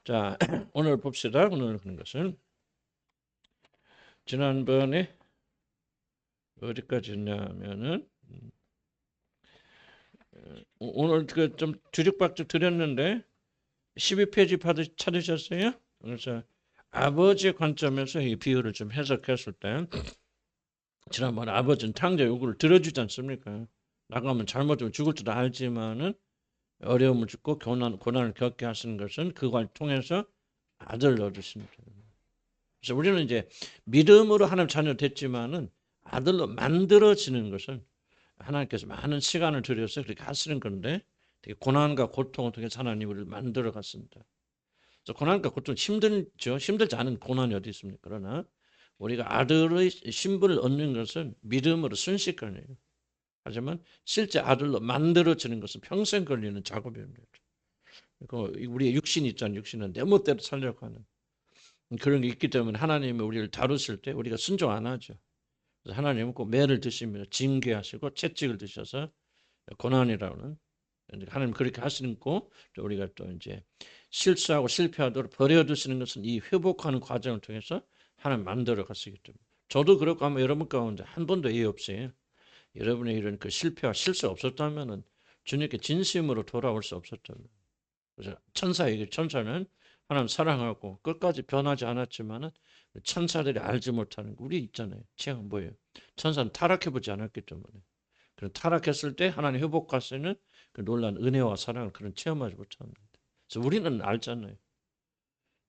자, 오늘 봅시다. 오늘 하는 것은 지난번에 어디까지 했냐면은 오늘 그 좀 뒤죽박죽 드렸는데 12페이지 찾으셨어요? 그래서 아버지의 관점에서 이 비유를 좀 해석했을 때 지난번에 아버지는 탕자 요구를 들어주지 않습니까? 나가면 잘못하면 죽을 줄 알지만은 어려움을 죽고 고난을 겪게 하시는 것은 그걸 통해서 아들을 얻으십니다. 그래서 우리는 이제 믿음으로 하나님 자녀 됐지만은 아들로 만들어지는 것은 하나님께서 많은 시간을 들여서 그렇게 하시는 건데 되게 고난과 고통을 통해서 하나님이 우리를 만들어 갔습니다. 그래서 고난과 고통 힘들죠. 힘들지 않은 고난이 어디 있습니까? 그러나 우리가 아들의 신분을 얻는 것은 믿음으로 순식간이에요. 하지만 실제 아들로 만들어지는 것은 평생 걸리는 작업입니다. 우리의 육신이 있잖아요. 육신은 내 멋대로 살려고 하는 그런 게 있기 때문에 하나님이 우리를 다루실 때 우리가 순종 안 하죠. 그래서 하나님은 꼭 매를 드시며 징계하시고 채찍을 드셔서 고난이라는 하나님 그렇게 하시는 거 우리가 또 이제 실수하고 실패하도록 버려두시는 것은 이 회복하는 과정을 통해서 하나님 만들어 가시기 때문에 저도 그렇고 아마 여러분 가운데 한 번도 예의 없어요. 여러분의 이런 그 실패와 실수 없었다면은 주님께 진심으로 돌아올 수 없었다면 그래서 천사는 하나님 사랑하고 끝까지 변하지 않았지만은 천사들이 알지 못하는 우리 있잖아요. 체험 뭐예요? 천사는 타락해보지 않았기 때문에. 그런 타락했을 때 하나님 회복하시는 그 놀라운 은혜와 사랑을 그런 체험하지 못합니다. 그래서 우리는 알잖아요.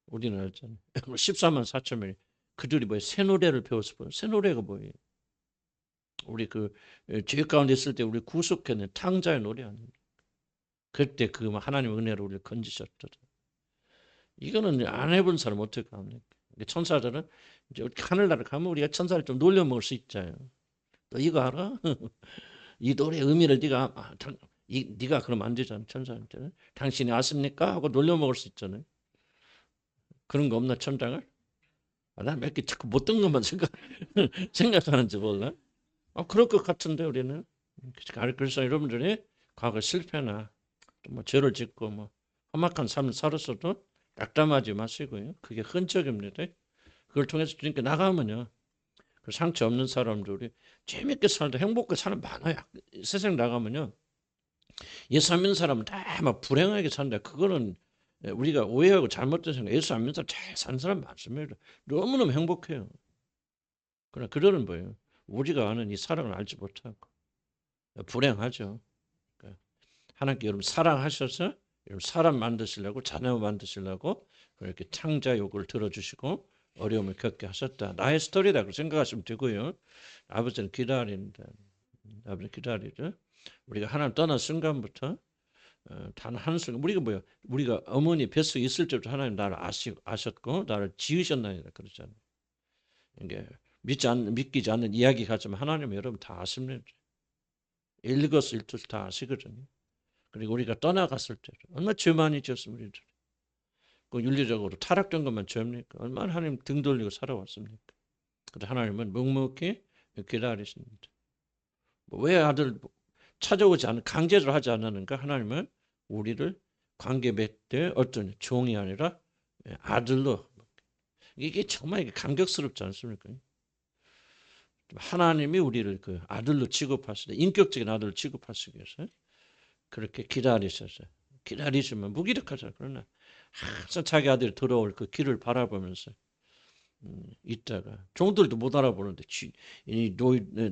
우리는 알잖아요. 14만 4천 명이 그들이 뭐예요? 새 노래를 배웠을 뿐. 새 노래가 뭐예요? 우리 그 죄 가운데 있을 때 우리 구속해낸 탕자의 노래 아닙니까? 그때 그 하나님 은혜로 우리를 건지셨더라. 이거는 안 해본 사람 어떻게 합니까? 천사들은 이제 하늘나라 가면 우리가 천사를 좀 놀려먹을 수 있잖아요. 너 이거 알아? 이 노래의 의미를 네가 그러면 안 되잖아. 천사한테는. 당신이 아십니까? 하고 놀려먹을 수 있잖아요. 그런 거 없나 천장을? 난 몇 개 자꾸 못된 것만 생각하는지 몰라. 그럴 것 같은데 우리는. 그래서 여러분들이 과거 실패나 뭐 죄를 짓고 뭐 험악한 삶을 살았어도 낙담하지 마시고요. 그게 흔적입니다. 그걸 통해서 주님께 나가면요. 그 상처 없는 사람들이 재밌게 살다 행복하게 사는 많아요. 세상 나가면요. 예수 안 믿는 사람은 다 막 불행하게 산다. 그거는 우리가 오해하고 잘못된 생각. 예수 안 믿는 사람 잘 사는 사람 많습니다. 너무너무 행복해요. 그러나 그들은 뭐예요? 우리가 아는 이 사랑을 알지 못하고 불행하죠. 그러니까 하나님께 여러분 사랑하셔서 여러분 사람 만드시려고 자녀 만드시려고 그렇게 창자 요구를 들어주시고 어려움을 겪게 하셨다. 나의 스토리라고 생각하시면 되고요. 아버지는 기다린다. 아버지 기다리죠. 우리가 하나님 떠난 순간부터 단 한순간 우리가 뭐야? 우리가 어머니 뱃속에 있을 때부터 하나님 나를 아셨고 나를 지으셨나이다 그러잖아요. 이게 믿기지 않는 이야기 같지만 하나님 여러분 다 아십니다. 일거수일투 다 아시거든요. 그리고 우리가 떠나갔을 때 얼마나 죄 많이 지었습니까? 우리들. 그 윤리적으로 타락된 것만 죄입니까? 얼마나 하나님 등 돌리고 살아왔습니까? 그런데 하나님은 묵묵히 기다리십니다. 왜 아들 찾아오지 않은 강제로 하지 않았는가? 하나님은 우리를 관계 맺되 어떤 종이 아니라 아들로 이게 정말 감격스럽지 않습니까? 하나님이 우리를 그 아들로 취급하시되 인격적인 아들로 취급하시기 위해서 그렇게 기다리셨어요. 기다리시면 무기력하잖아요. 그러나 항상 자기 아들이 들어올 그 길을 바라보면서 있다가 종들도 못 알아보는데 이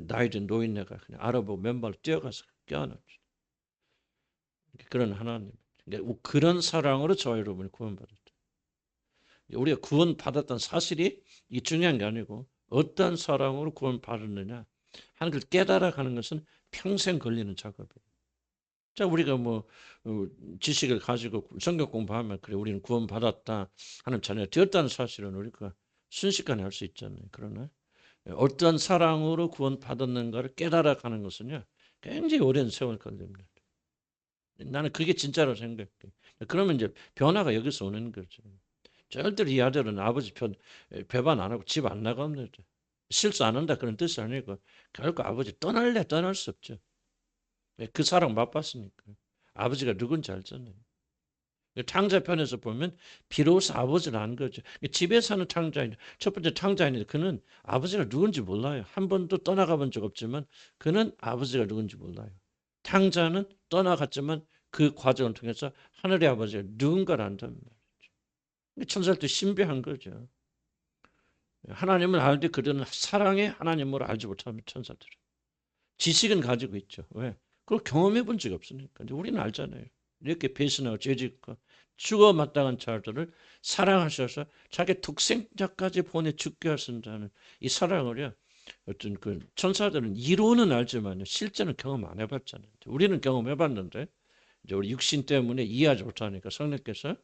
나이든 노인네가 그냥 알아보고 맨발로 뛰어가서 껴안았죠. 그런 하나님. 그런 사랑으로 저와 여러분이 구원받았다. 우리가 구원받았다는 사실이 이 중요한 게 아니고 어떤 사랑으로 구원받았느냐 하는 걸 깨달아가는 것은 평생 걸리는 작업이에요. 자, 우리가 뭐 지식을 가지고 성경 공부하면 그래 우리는 구원받았다 하는 자녀가 되었다는 사실은 우리가 순식간에 알 수 있잖아요. 그러나 어떤 사랑으로 구원받았는가를 깨달아가는 것은요 굉장히 오랜 세월 걸립니다. 나는 그게 진짜로 생각해. 그러면 이제 변화가 여기서 오는 거죠. 절대로 이 아들은 아버지 배반 안 하고 집 안 나갑니다. 실수 안 한다 그런 뜻이 아니고 결국 아버지 떠날래 떠날 수 없죠. 그 사랑 맛봤으니까. 아버지가 누군지 알잖아요. 창자편에서 보면 비로소 아버지를 안 거죠. 집에 사는 창자인, 첫 번째 창자인데 그는 아버지가 누군지 몰라요. 한 번도 떠나가 본 적 없지만 그는 아버지가 누군지 몰라요. 창자는 떠나갔지만 그 과정을 통해서 하늘의 아버지가 누군가를 안다는 말이죠. 천사들도 신비한 거죠. 하나님을 알되 그들은 사랑의 하나님으로 알지 못하면 천사들은. 지식은 가지고 있죠. 왜? 그걸 경험해 본 적이 없으니까. 우리는 알잖아요. 이렇게 배신하고 죄짓고 죽어 마땅한 자들을 사랑하셔서 자기 독생자까지 보내 죽게 하신다는 이 사랑을요. 어떤 그 천사들은 이론은 알지만요. 실제는 경험 안 해봤잖아요. 우리는 경험해봤는데 이제 우리 육신 때문에 이해하지 못하니까 성령께서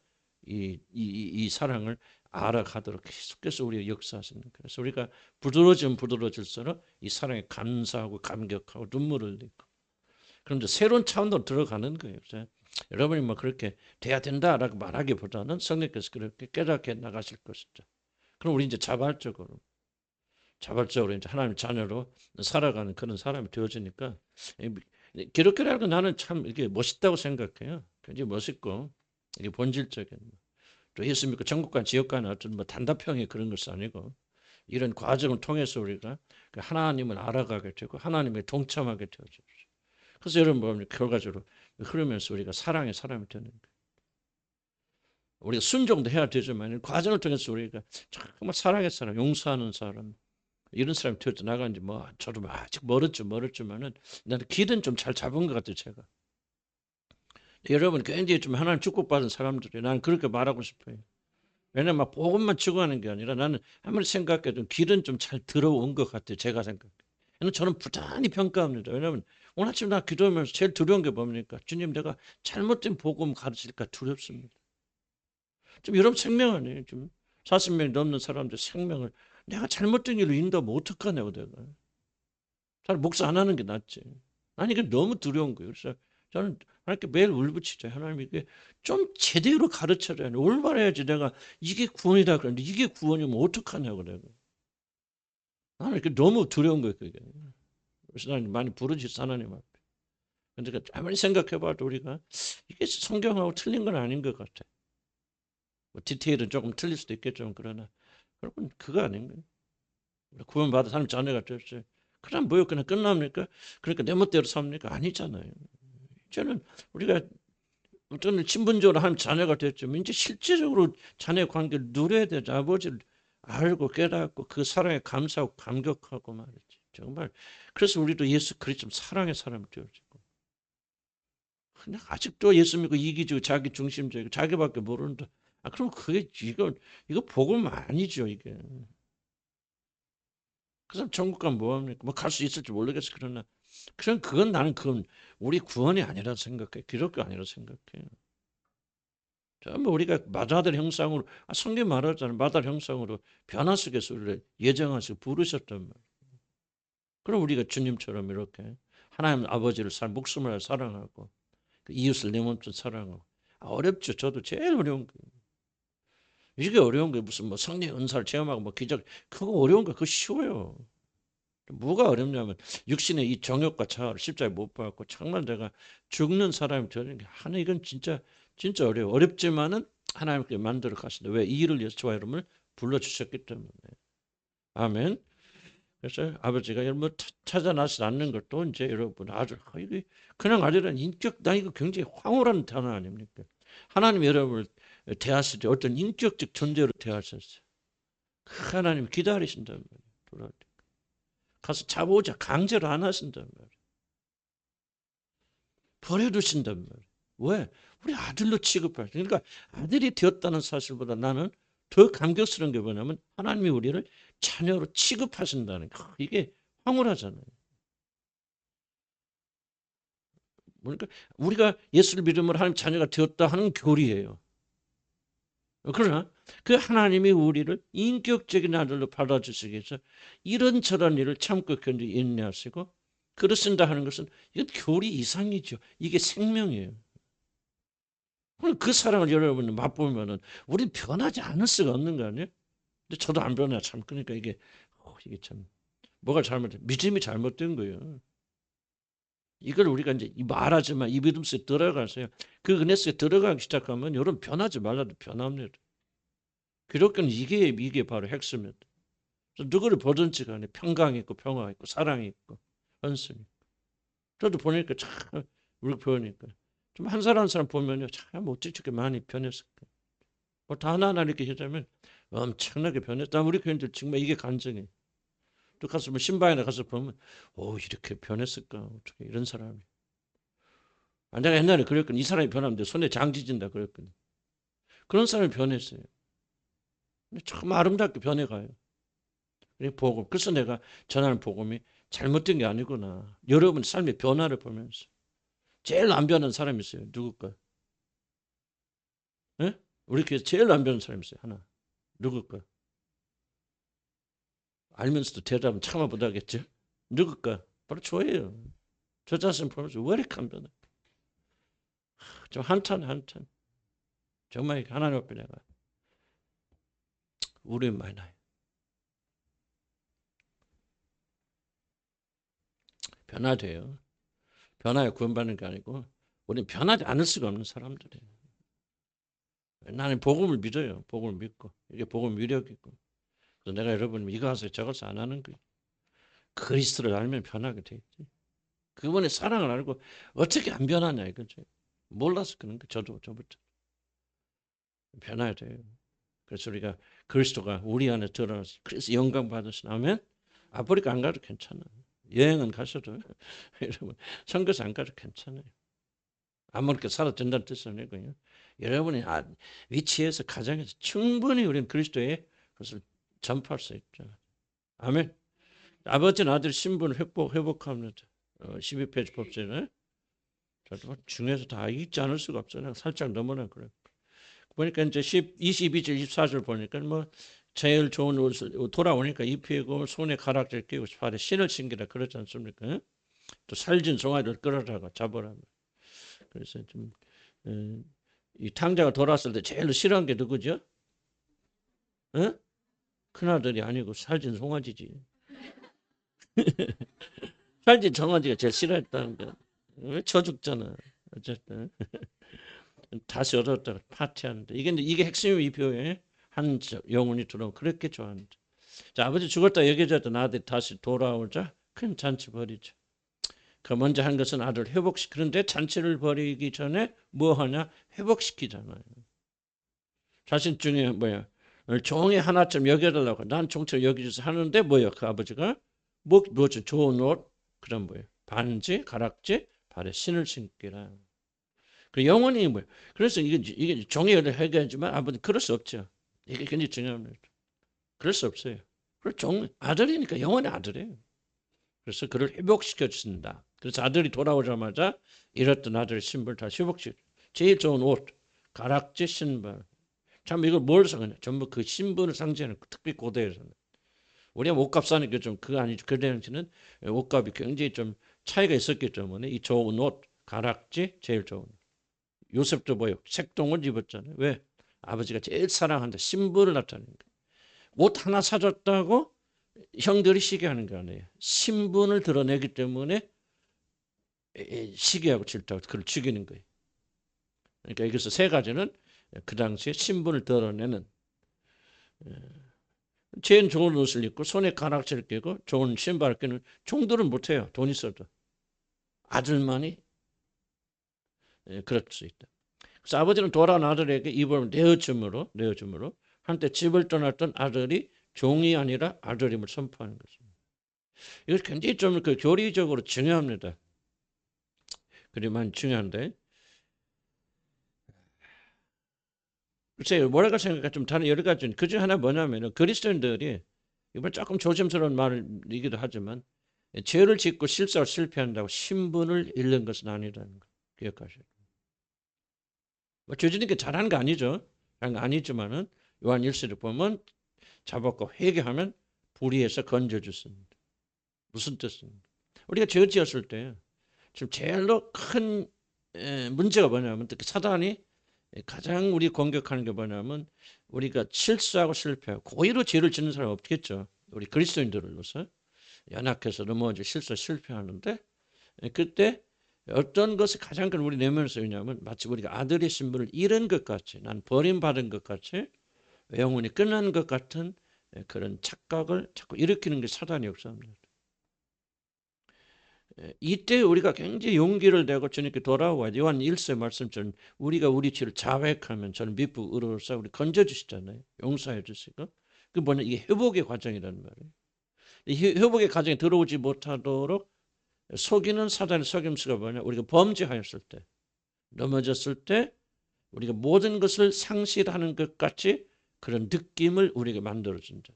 이 사랑을 알아가도록 계속해서 우리가 역사하시는 거예요. 그래서 우리가 부드러워지면 부드러워질수록 이 사랑에 감사하고 감격하고 눈물을 흘리고 그런데 새로운 차원으로 들어가는 거예요. 그래서 여러분이 뭐 그렇게 돼야 된다라고 말하기보다는 성령께서 그렇게 깨닫게 나가실 것이죠. 그럼 우리 이제 자발적으로 이제 하나님의 자녀로 살아가는 그런 사람이 되어지니까 기독교라는 건 나는 참 이게 멋있다고 생각해요. 굉장히 멋있고 이게 본질적인 또 예수 믿고 전국과 지역과는 어떤 뭐 단답형의 그런 것이 아니고 이런 과정을 통해서 우리가 하나님을 알아가게 되고 하나님에 동참하게 되어져요. 그래서 여러분 보면 결과적으로 흐르면서 우리가 사랑의 사람이 되는 거예요. 우리가 순종도 해야 되지만 과정을 통해서 우리가 정말 사랑의 사람, 용서하는 사람 이런 사람이 되어져 나가는지 뭐 저도 아직 멀었지만은 나는 길은 좀 잘 잡은 것 같아요. 제가. 여러분 굉장히 좀 하나님 축복받은 사람들이 나는 그렇게 말하고 싶어요. 왜냐면 막 복음만 추구하는 게 아니라 나는 아무리 생각해도 길은 좀 잘 들어온 것 같아요. 제가 생각해. 저는 부단히 평가합니다. 왜냐하면 오늘 아침 나 기도하면서 제일 두려운 게 뭡니까? 주님 내가 잘못된 복음 가르칠까 두렵습니다. 좀 여러분 생명 아니에요. 좀 40명이 넘는 사람들 생명을 내가 잘못된 길로 인도하면 어떡하냐고 내가. 잘 목사 안 하는 게 낫지. 아니 이게 너무 두려운 거예요. 그래서 저는 하나님께 매일 울부짖죠. 하나님 이게 좀 제대로 가르쳐줘야 돼. 올바르야지 내가 이게 구원이다 그러는데 이게 구원이면 어떡하냐고 내가. 나는 이게 너무 두려운 거예요. 그게. 그래서 나는 많이 부르짖어 하나님 앞에. 근데 아무리 생각해봐도 우리가 이게 성경하고 틀린 건 아닌 것 같아. 뭐 디테일은 조금 틀릴 수도 있겠지만 그러나 여러분 그거 아닌 거예요. 구원받은 사람 자녀가 됐어요. 그럼 뭐요? 그냥 끝납니까? 그러니까 내 멋대로 삽니까? 아니잖아요. 저는 우리가 어떤 신분적으로 하나님 자녀가 됐지만 이제 실제적으로 자녀 관계를 누려야 되죠. 아버지를 알고 깨닫고 그 사랑에 감사하고 감격하고 말이지. 정말 그래서 우리도 예수 그리스도 사랑의 사람이 되어지고 그냥 아직도 예수 믿고 이기주의 자기 중심적이고 자기밖에 모른다. 아 그럼 그게 이거 복음 아니죠 이게. 그 사람 천국 가면 뭐합니까? 뭐 갈 수 있을지 모르겠어. 그러나 그건 나는 그건 우리 구원이 아니라 생각해. 기독교 아니라 생각해. 전부 우리가 마다들 형상으로 성경 말하잖아요. 마다들 형상으로 변화 속에서 우리를 예정하시고 부르셨단 말이에요. 그럼 우리가 주님처럼 이렇게 하나님 아버지를 목숨을 사랑하고 그 이웃을 내 몸처럼 사랑하고 어렵죠. 저도 제일 어려운 거예요. 이게 어려운 게 무슨 뭐 성령 은사를 체험하고 뭐 기적 그거 어려운 거 그거 쉬워요. 뭐가 어렵냐면 육신의 이 정욕과 자아를 십자가에 못 박고 정말 내가 죽는 사람이 되는 게 하나 이건 진짜 어려워. 어렵지만은 하나님께 만들어 가신다. 왜? 이 일을 위해서 저와 여러분을 불러주셨기 때문에. 아멘. 그래서 아버지가 여러분 찾아 나서 않는 것도 이제 여러분 아주 이게 그냥 아니라 인격 나 이거 굉장히 황홀한 단어 아닙니까? 하나님 여러분을 대하실 때 어떤 인격적 존재로 대하셨어요. 하나님 기다리신단 말이에요. 돌아올 때. 가서 잡아오자 강제로 안 하신단 말이에요. 버려두신단 말이에요. 왜? 우리 아들로 취급할 때. 그러니까 아들이 되었다는 사실보다 나는 더 감격스러운 게 뭐냐면 하나님이 우리를 자녀로 취급하신다는 거. 이게 황홀하잖아요. 그러니까 우리가 예수를 믿음으로 하나님 자녀가 되었다 하는 교리예요. 그러나 그 하나님이 우리를 인격적인 아들로 받아주시기 위해서 이런저런 일을 참고 견디 인내하시고 그러신다 하는 것은 이건 교리 이상이죠. 이게 생명이에요. 그 사랑을 여러분 맛보면은 우리는 변하지 않을 수가 없는 거 아니에요? 근데 저도 안 변해 참. 그러니까 이게 참 뭐가 잘못된 믿음이 잘못된 거예요. 이걸 우리가 이제 말하지만 이 믿음 속에 들어가서요. 그 은혜 속에 들어가기 시작하면 여러분 변하지 말라도 변합니다. 기독교는 이게 바로 핵심입니다. 누구를 보든지 간에 평강이 있고 평화가 있고 사랑이 있고 헌신이 있고. 저도 보니까 참 우리 보니까 좀 한 사람 한 사람 보면요 참 어찌저렇게 많이 변했을까. 뭐 다 하나하나 이렇게 하자면 엄청나게 변했다. 우리 교인들 정말 이게 간증이에요. 또 가서 뭐 신방에 가서 보면 이렇게 변했을까 어떻게 이런 사람이. 내가 옛날에 그랬거든. 이 사람이 변하면 손에 장지진다 그랬거든. 그런 사람이 변했어요. 근데 참 아름답게 변해가요. 복음. 그래서 내가 전하는 복음이 잘못된 게 아니구나. 여러분 삶의 변화를 보면서 제일 안 변한 사람이 있어요. 누굴까? 예? 우리 교회 제일 안 변한 사람이 있어요. 하나. 누굴까? 알면서도 대답은 참아 못하겠죠. 누굴까? 바로 저예요. 저 자신 보면서 왜 이렇게 안 변해? 좀 한탄. 정말 하나님 앞에 내가 우리 많이 나요. 변화돼요. 변화에 구원받는 게 아니고 우리는 변하지 않을 수가 없는 사람들이에요. 나는 복음을 믿어요. 복음을 믿고 이게 복음 위력이고. 그래서 내가 여러분 이거 하세요 저것을 안 하는 거예요. 그리스도를 알면 변하게 돼 있지. 그분의 사랑을 알고 어떻게 안 변하냐 이거죠. 몰라서 그런 거 저부터 변해야 돼요. 그래서 우리가 그리스도가 우리 안에 들어와서 그래서 영광 받으신 아멘. 아프리카 안 가도 괜찮아요. 여행은 가셔도 여러분 선교사 안 가도 괜찮아요. 아무렇게 살아도 된다는 뜻은 아니고요. 여러분이 위치에서 가정에서 충분히 우리는 그리스도의 것을 전파할 수 있죠. 아멘. 아버지는 아들 신분을 회복합니다. 12페이지 법제는 저도 중에서 다 읽지 않을 수가 없어요. 살짝 넘어나 그래요. 보니까 이제 22절 24절 보니까 뭐 제일 좋은 옷을 돌아오니까 입히고 손에 가락지를 끼고 발에 신을 신기라 그러지 않습니까? 또 살진 송아지를 끌어다가 잡으라. 그래서 좀 이 탕자가 돌아왔을 때 제일 싫어한 게 누구죠? 어? 큰아들이 아니고 살진 송아지지. 살진 송아지가 제일 싫어했다는 거. 왜 쳐 죽잖아. 어쨌든 다시 얻었다가 파티하는데 이게 핵심이 이 표에 한 영혼이 들어오면 그렇게 좋아하는데. 자, 아버지 죽었다 여겨졌던 아들이 다시 돌아오자 큰 잔치 벌이죠. 그 먼저 한 것은 아들을 회복시키는데 잔치를 벌이기 전에 뭐 하냐? 회복시키잖아요. 자신 중에 뭐야? 종이 하나쯤 여겨달라고 난 종처럼 여기줘서 하는데 뭐야? 그 아버지가 뭐죠? 좋은 옷 그런 뭐예요? 반지, 가락지, 발에 신을 신기라. 그 영혼이 뭐예요? 그래서 이게 종이 해결하지만 아버지 그럴 수 없죠. 이게 굉장히 중요합니다. 그럴 수 없어요. 아들이니까 영혼의 아들이에요. 그래서 그를 회복시켜 주신다. 그래서 아들이 돌아오자마자 잃었던 아들의 신분을 다시 회복시켜. 제일 좋은 옷, 가락지, 신발. 참 이걸 뭘 상하냐? 전부 그 신분을 상징하는 특히 고대에서는. 우리가 옷값 사는 게 좀 그거 아니죠. 그 당시는 옷값이 굉장히 좀 차이가 있었기 때문에 이 좋은 옷, 가락지 제일 좋은. 요셉도 뭐요? 색동을 입었잖아요. 왜? 아버지가 제일 사랑한다. 신분을 나타내는 거예요. 옷 하나 사줬다고 형들이 시기하는 거 아니에요. 신분을 드러내기 때문에 시기하고 질투하고 그걸 죽이는 거예요. 그러니까 여기서 세 가지는 그 당시에 신분을 드러내는 제일 좋은 옷을 입고 손에 가락지를 끼고 좋은 신발을 끼는 종들은 못해요. 돈 있어도. 아들만이 그럴 수 있다. 그래서 아버지는 돌아온 아들에게 입을 내어줌으로 한때 집을 떠났던 아들이 종이 아니라 아들임을 선포하는 것입니다. 이거 굉장히 좀 그 교리적으로 중요합니다. 그리만 중요한데 글쎄요 뭐랄까 생각하 좀 다른 여러 가지 그중 하나 뭐냐면은 그리스도인들이 이번 조금 조심스러운 말이기도 하지만 죄를 짓고 실수하고 실패한다고 신분을 잃는 것은 아니라는 거 기억하셔야 돼요. 뭐 죄지니까 잘하는 거 아니죠. 잘한 거 아니지만은 요한 1서를 보면 잡았고 회개하면 불의에서 건져주습니다. 무슨 뜻입니까? 우리가 죄 지었을 때 지금 제일로 큰 문제가 뭐냐면 특히 사단이 가장 우리 공격하는 게 뭐냐면 우리가 실수하고 실패하고 고의로 죄를 짓는 사람이 없겠죠. 우리 그리스도인들로서 연약해서 넘어져 실수 실패하는데 그때 어떤 것이 가장 큰 우리 내면에서 있냐면 마치 우리가 아들의 신분을 잃은 것 같이, 난 버림받은 것 같이, 영혼이 끝난 것 같은 그런 착각을 자꾸 일으키는 게 사단이 역사입니다. 이때 우리가 굉장히 용기를 내고 주님께 돌아와야 돼. 요한 1세 말씀처럼 우리가 우리 죄를 자백하면 저는 믿고 의로워서 우리 건져주시잖아요. 용서해 주시고. 그 뭐냐, 이게 회복의 과정이라는 말이에요. 이 회복의 과정에 들어오지 못하도록 속이는 사단의 속임수가 뭐냐, 우리가 범죄하였을 때, 넘어졌을 때 우리가 모든 것을 상실하는 것 같이 그런 느낌을 우리에게 만들어준다.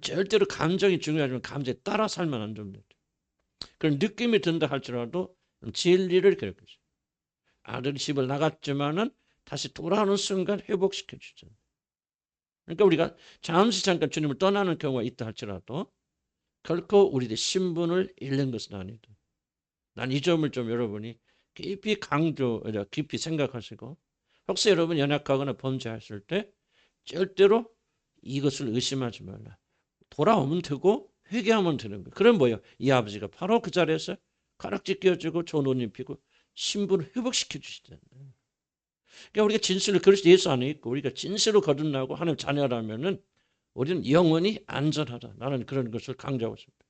절대로 감정이 중요하지만 감정에 따라 살면 안 됩니다. 그런 느낌이 든다 할지라도 진리를 기록했어요. 아들이 집을 나갔지만은 다시 돌아오는 순간 회복시켜 주잖아요. 그러니까 우리가 잠깐 주님을 떠나는 경우가 있다 할지라도 결코 우리의 신분을 잃는 것은 아니다. 난 이 점을 좀 여러분이 깊이 생각하시고, 혹시 여러분 연약하거나 범죄하실 때 절대로 이것을 의심하지 말라. 돌아오면 되고 회개하면 되는 거예요. 그럼 뭐예요? 이 아버지가 바로 그 자리에서 가락지 끼워주고 좋은 옷 입히고 신분을 회복시켜 주시잖아요. 그러니까 우리가 진실로 그리스도 예수 안에 있고 우리가 진실로 거듭나고 하나님 자녀라면은 우리는 영원히 안전하다. 나는 그런 것을 강조하고 있습니다.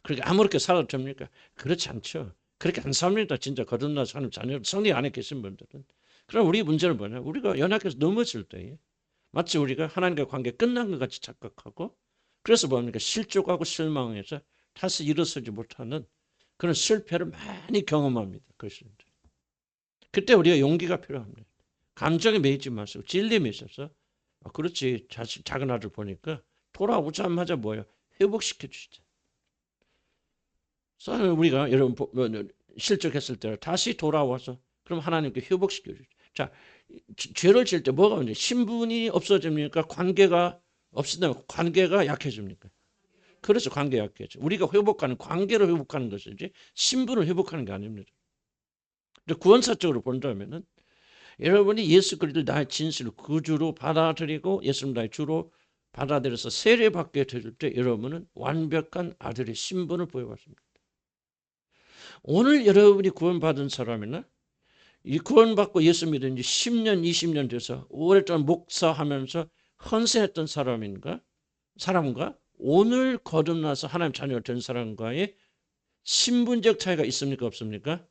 그렇게 아무렇게 살아도 됩니까? 그렇지 않죠. 그렇게 안 삽니다. 진짜 거듭나서 하나님 자녀, 성령 안에 계신 분들은. 그럼 우리 문제는 뭐냐? 우리가 연약해서 넘어질 때에 마치 우리가 하나님과 관계 끝난 것 같이 착각하고, 그래서 뭡니까? 실족하고 실망해서 다시 일어서지 못하는 그런 실패를 많이 경험합니다. 그렇습니다. 그때 우리가 용기가 필요합니다. 감정에 매이지 마시고 진리에 매셔서 그렇지, 작은 아들 보니까 돌아오자마자 뭐예요? 회복시켜 주시죠. 그래서 우리가 여러분 실족했을 때 다시 돌아와서 그럼 하나님께 회복시켜 주죠. 자, 죄를 지을 때 뭐가 문제? 신분이 없어집니까? 관계가 없어지면 관계가 약해집니까? 그래서 관계 약해져. 우리가 회복하는 관계를 회복하는 것이지 신분을 회복하는 게 아닙니다. 구원사적으로 본다면은 여러분이 예수 그리스도를 나의 진실로 구주로 받아들이고 예수님 나의 주로 받아들여서 세례받게 될 때 여러분은 완벽한 아들의 신분을 보여봤습니다. 오늘 여러분이 구원받은 사람이나 이 구원받고 예수 믿은 지 10년, 20년 돼서 오랫동안 목사하면서 헌신했던 사람과 오늘 거듭나서 하나님 자녀가 된 사람과의 신분적 차이가 있습니까? 없습니까?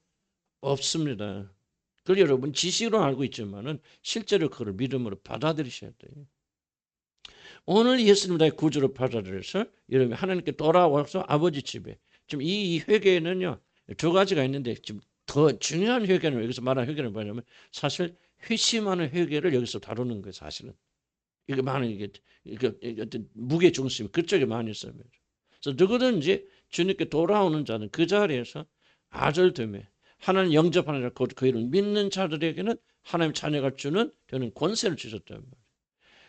없습니다. 그걸 여러분 지식으로 알고 있지만은 실제로 그걸 믿음으로 받아들이셔야 돼요. 오늘 예수님 나의 구주로 받아들여서 여러분 하나님께 돌아와서 아버지 집에, 지금 이 회개는요 두 가지가 있는데 지금 더 중요한 회개는, 여기서 말하는 회개는 뭐냐면 사실 회심하는 회개를 여기서 다루는 거예요. 사실은 이게 많은 이게 어떤 무게 중심이 그쪽에 많이 있어요. 그래서 누구든지 주님께 돌아오는 자는 그 자리에서 아들됨에 하나님 영접하는 자, 그 이름 믿는 자들에게는 하나님 자녀가 주는 되는 권세를 주셨단 말이에요.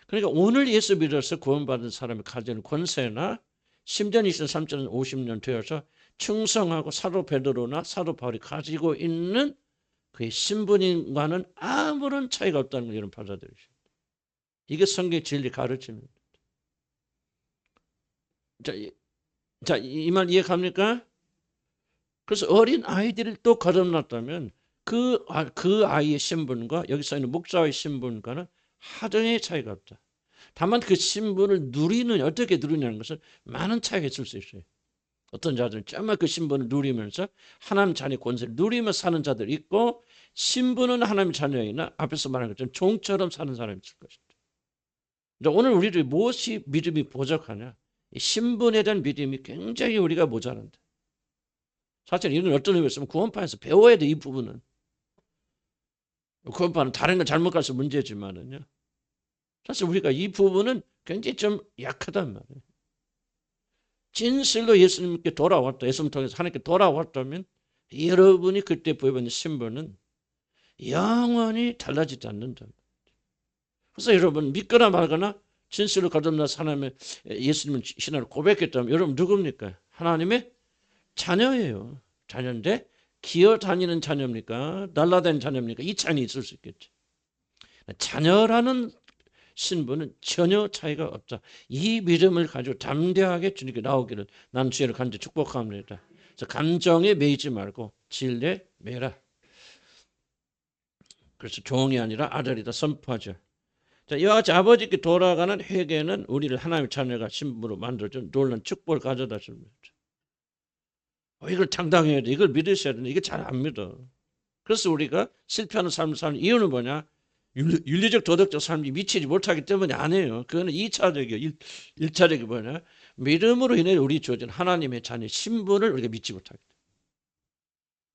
그러니까 오늘 예수 믿어서 구원받은 사람이 가지는 권세나 10년, 20년, 30년, 50년 되어서 충성하고 사도 베드로나 사도 바울이 가지고 있는 그의 신분과는 아무런 차이가 없다는 걸 여러분 받아들이십니다. 이게 성경의 진리 가르침입니다. 자, 이 말 이해갑니까? 그래서 어린 아이들이 또 거듭났다면 그 아이의 신분과 여기서 있는 목사의 신분과는 하등의 차이가 없다. 다만 그 신분을 어떻게 누리냐는 것은 많은 차이가 있을 수 있어요. 어떤 자들은 정말 그 신분을 누리면서 하나님 자녀의 권세를 누리며 사는 자들이 있고, 신분은 하나님 자녀이나 앞에서 말한 것처럼 종처럼 사는 사람이 있을 것입니다. 오늘 우리들이 무엇이 믿음이 부족하냐? 이 신분에 대한 믿음이 굉장히 우리가 모자란다. 사실 이건 어떤 의미에서 구원파에서 배워야 돼. 이 부분은 구원파는 다른 건 잘못 가서 문제지만은요, 사실 우리가 이 부분은 굉장히 좀 약하단 말이에요. 진실로 예수님께 돌아왔다, 예수님 통해서 하나님께 돌아왔다면 여러분이 그때 보여받는 신분은 영원히 달라지지 않는다. 그래서 여러분 믿거나 말거나 진실로 거듭나서 하나님의 예수님을 신앙을 고백했다면 여러분 누굽니까? 하나님의 자녀예요. 자녀인데 기어다니는 자녀입니까? 날아다니는 자녀입니까? 이 차이는 있을 수 있겠죠. 자녀라는 신분은 전혀 차이가 없다. 이 믿음을 가지고 담대하게 주님께 나오기를 난 주의를 간절히 축복합니다. 그래서 감정에 매이지 말고 진례 매라. 그래서 종이 아니라 아들이다 선포하죠. 자, 이와 같이 아버지께 돌아가는 회개는 우리를 하나님의 자녀가 신부로 만들어준 놀라운 축복을 가져다 줍니다. 이걸 당당해야 돼. 이걸 믿으셔야 돼. 이게 잘 안 믿어. 그래서 우리가 실패하는 삶을 사는 이유는 뭐냐? 윤리적 도덕적 삶이 미치지 못하기 때문에 아니에요. 그거는 2차적이에요. 1차적이 뭐냐? 믿음으로 인해 우리 주어진 하나님의 자녀 신분을 우리가 믿지 못하기 때문에.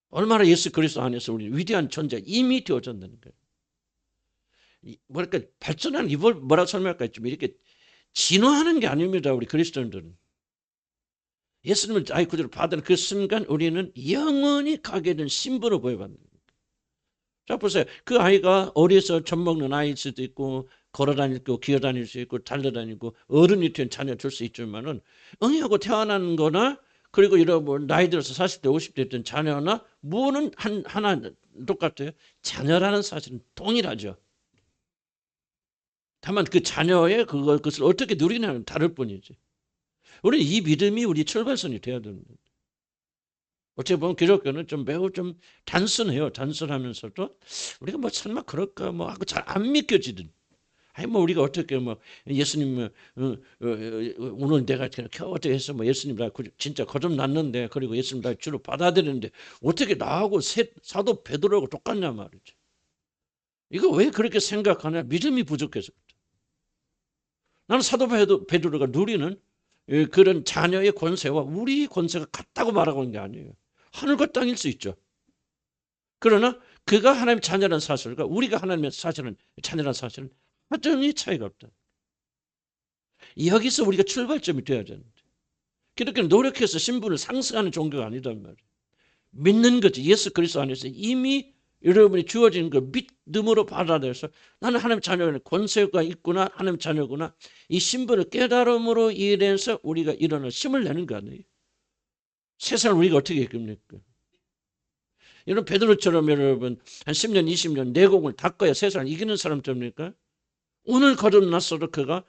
얼마나 예수 그리스도 안에서 우리 위대한 존재 이미 되어졌다는 거예요. 뭐랄까 발전하는 이걸 뭐라고 설명할까 좀 이렇게 진화하는 게 아닙니다. 우리 그리스도인들은. 예수님을 아이 구주로 받은 그 순간 우리는 영원히 가게 된 신분을 보여받는 거예요. 자 보세요. 그 아이가 어려서 젖 먹는 아이일 수도 있고 걸어다닐 수 있고 기어다닐 수 있고 달려다니고 어른이 된 자녀 줄 수 있지만은 응하고 태어난 거나 그리고 여러분 나이 들어서 40대 50대 됐던 자녀나 뭐는 하나 똑같아요. 자녀라는 사실은 동일하죠. 다만 그 자녀의 그것을 어떻게 누리냐는 다를 뿐이지. 우리는 이 믿음이 우리 출발선이 되어야 됩니다. 어떻게 보면 기독교는 좀 매우 좀 단순해요. 단순하면서도 우리가 뭐 설마 그럴까 뭐 하고 잘 안 믿겨지든. 아니 뭐 우리가 어떻게 뭐 예수님 오늘 내가 어떻게 해서 뭐 예수님 나 진짜 거듭 났는데 그리고 예수님 나 주로 받아들이는데 어떻게 나하고 사도 베드로하고 똑같냐 말이죠. 이거 왜 그렇게 생각하냐? 믿음이 부족해서. 나는 사도 베드로가 누리는 그런 자녀의 권세와 우리 권세가 같다고 말하고 있는 게 아니에요. 하늘과 땅일 수 있죠. 그러나 그가 하나님의 자녀라는 사실과 우리가 하나님의 자녀라는 사실은 하등의 차이가 없다. 여기서 우리가 출발점이 되어야 되는데 기독교는 노력해서 신분을 상승하는 종교가 아니단 말이에요. 믿는 거지. 예수 그리스도 안에서 이미 여러분이 주어진 그 믿음으로 받아들여서 나는 하나님의 자녀는 권세가 있구나. 하나님의 자녀구나. 이 신분을 깨달음으로 인해서 우리가 일어나 힘을 내는 거 아니에요. 세상을 우리가 어떻게 이깁니까? 여러분 베드로처럼 여러분 한 10년 20년 내공을 닦아야 세상을 이기는 사람 됩니까? 오늘 거듭났어도 그가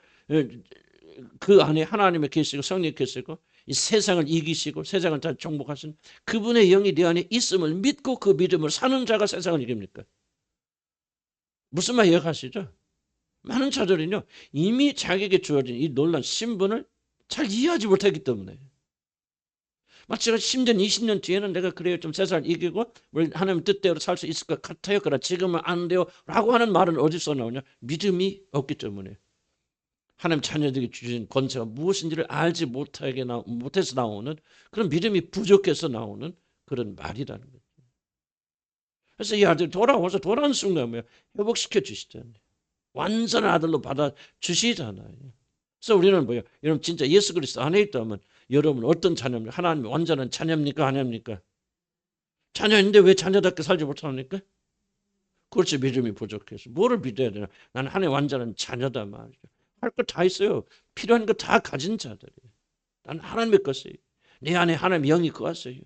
그 안에 하나님의 계시고 성령의 계시고 이 세상을 이기시고 세상을 다 정복하신 그분의 영이 내 안에 있음을 믿고 그 믿음을 사는 자가 세상을 이깁니까? 무슨 말 이해하시죠? 많은 자들은요 이미 자기에게 주어진 이 놀라운 신분을 잘 이해하지 못하기 때문에 마치 10년 20년 뒤에는 내가 그래요 좀 세상을 이기고 하나님 뜻대로 살 수 있을 것 같아요. 그러나 지금은 안 돼요 라고 하는 말은 어디서 나오냐? 믿음이 없기 때문에 하나님 자녀들에게 주신 권세가 무엇인지를 알지 못해서 나오는 그런 믿음이 부족해서 나오는 그런 말이라는 거죠. 그래서 이 아들이 돌아오는 순간 뭐야? 회복시켜 주시잖아요. 완전한 아들로 받아 주시잖아요. 그래서 우리는 뭐예요? 여러분 진짜 예수 그리스도 안에 있다면 여러분 어떤 자녀입니까? 하나님의 완전한 자녀입니까? 아닙니까? 자녀인데 왜 자녀답게 살지 못합니까? 그렇지 믿음이 부족해서. 뭐를 믿어야 되나? 나는 하나님의 완전한 자녀다 말이죠. 할 거 다 있어요. 필요한 거 다 가진 자들이에요. 나는 하나님의 것이에요. 내 안에 하나님의 영이 거하세요.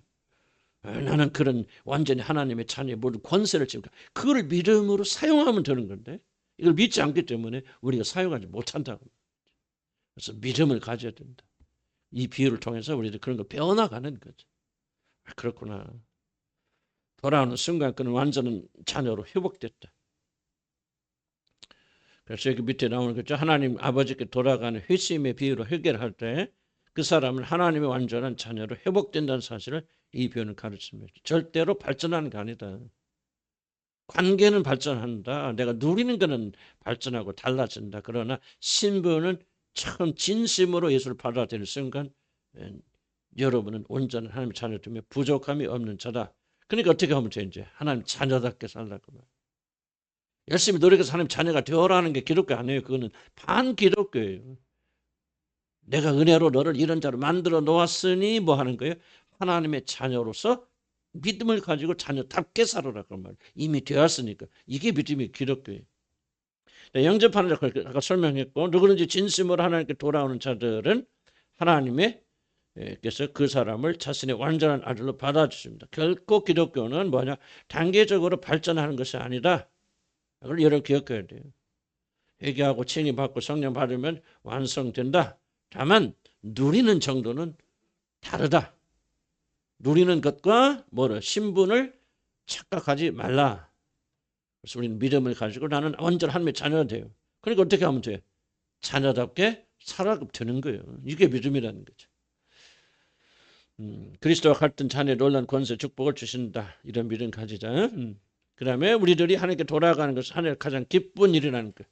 나는 그런 완전히 하나님의 자녀의 모든 권세를 지금 그걸 믿음으로 사용하면 되는 건데 이걸 믿지 않기 때문에 우리가 사용하지 못한다고. 그래서 믿음을 가져야 된다. 이 비유를 통해서 우리도 그런 거 배워나가는 거죠. 그렇구나. 돌아오는 순간 그는 완전한 자녀로 회복됐다. 그래서 여기 밑에 나오는 거죠. 하나님 아버지께 돌아가는 회심의 비유로 해결할 때 그 사람은 하나님의 완전한 자녀로 회복된다는 사실을 이 비유는 가르칩니다. 절대로 발전하는 게 아니다. 관계는 발전한다. 내가 누리는 거는 발전하고 달라진다. 그러나 신분은 참 진심으로 예수를 받아들이는 순간 여러분은 온전한 하나님의 자녀됨에 부족함이 없는 자다. 그러니까 어떻게 하면 되는지 하나님 자녀답게 살라고 말. 열심히 노력해서 하나님 자녀가 되어라는 게 기독교 아니에요. 그거는 반기독교예요. 내가 은혜로 너를 이런 자로 만들어 놓았으니 뭐 하는 거예요? 하나님의 자녀로서 믿음을 가지고 자녀답게 살아라고 말. 이미 되었으니까 이게 믿음이 기독교예요. 영접하는 자 아까 설명했고 누구든지 진심으로 하나님께 돌아오는 자들은 하나님의 그래서 그 사람을 자신의 완전한 아들로 받아주십니다. 결코 기독교는 뭐냐? 단계적으로 발전하는 것이 아니다. 그걸 여러분 기억해야 돼요. 회개하고 칭의 받고 성령 받으면 완성된다. 다만 누리는 정도는 다르다. 누리는 것과 뭐를 신분을 착각하지 말라. 그래서 우리는 믿음을 가지고 나는 완전 하나님의 자녀가 돼요. 그러니까 어떻게 하면 돼? 자녀답게 살아가면 되는 거예요. 이게 믿음이라는 거죠. 그리스도와 같은 자녀의 놀라운 권세 축복을 주신다. 이런 믿음 가지자. 그 다음에 우리들이 하나님께 돌아가는 것은 하나님의 가장 기쁜 일이라는 거.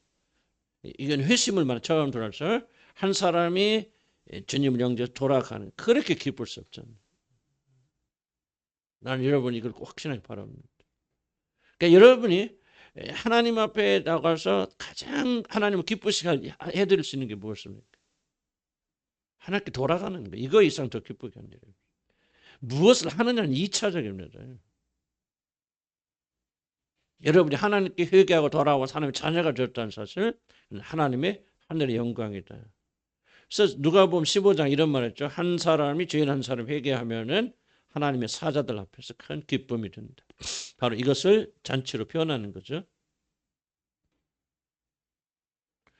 이건 회심을 말하는 처음 들어서 한 사람이 주님을 영접 돌아가는 그렇게 기쁠 수 없잖아요. 나는 여러분이 이걸 꼭 확신하게 바랍니다. 그러니까 여러분이 하나님 앞에 나가서 가장 하나님을 기쁘시게 해드릴 수 있는 게 무엇입니까? 하나님께 돌아가는 거. 이거 이상 더 기쁘게 하는 일이에요. 무엇을 하느냐는 2차적입니다. 여러분이 하나님께 회개하고 돌아와 하나님의 자녀가 되었다는 사실, 하나님의 하늘의 영광이다. 그래서 누가복음 15장 이런 말 했죠. 한 사람이 죄인 한 사람 회개하면은 하나님의 사자들 앞에서 큰 기쁨이 된다. 바로 이것을 잔치로 표현하는 거죠.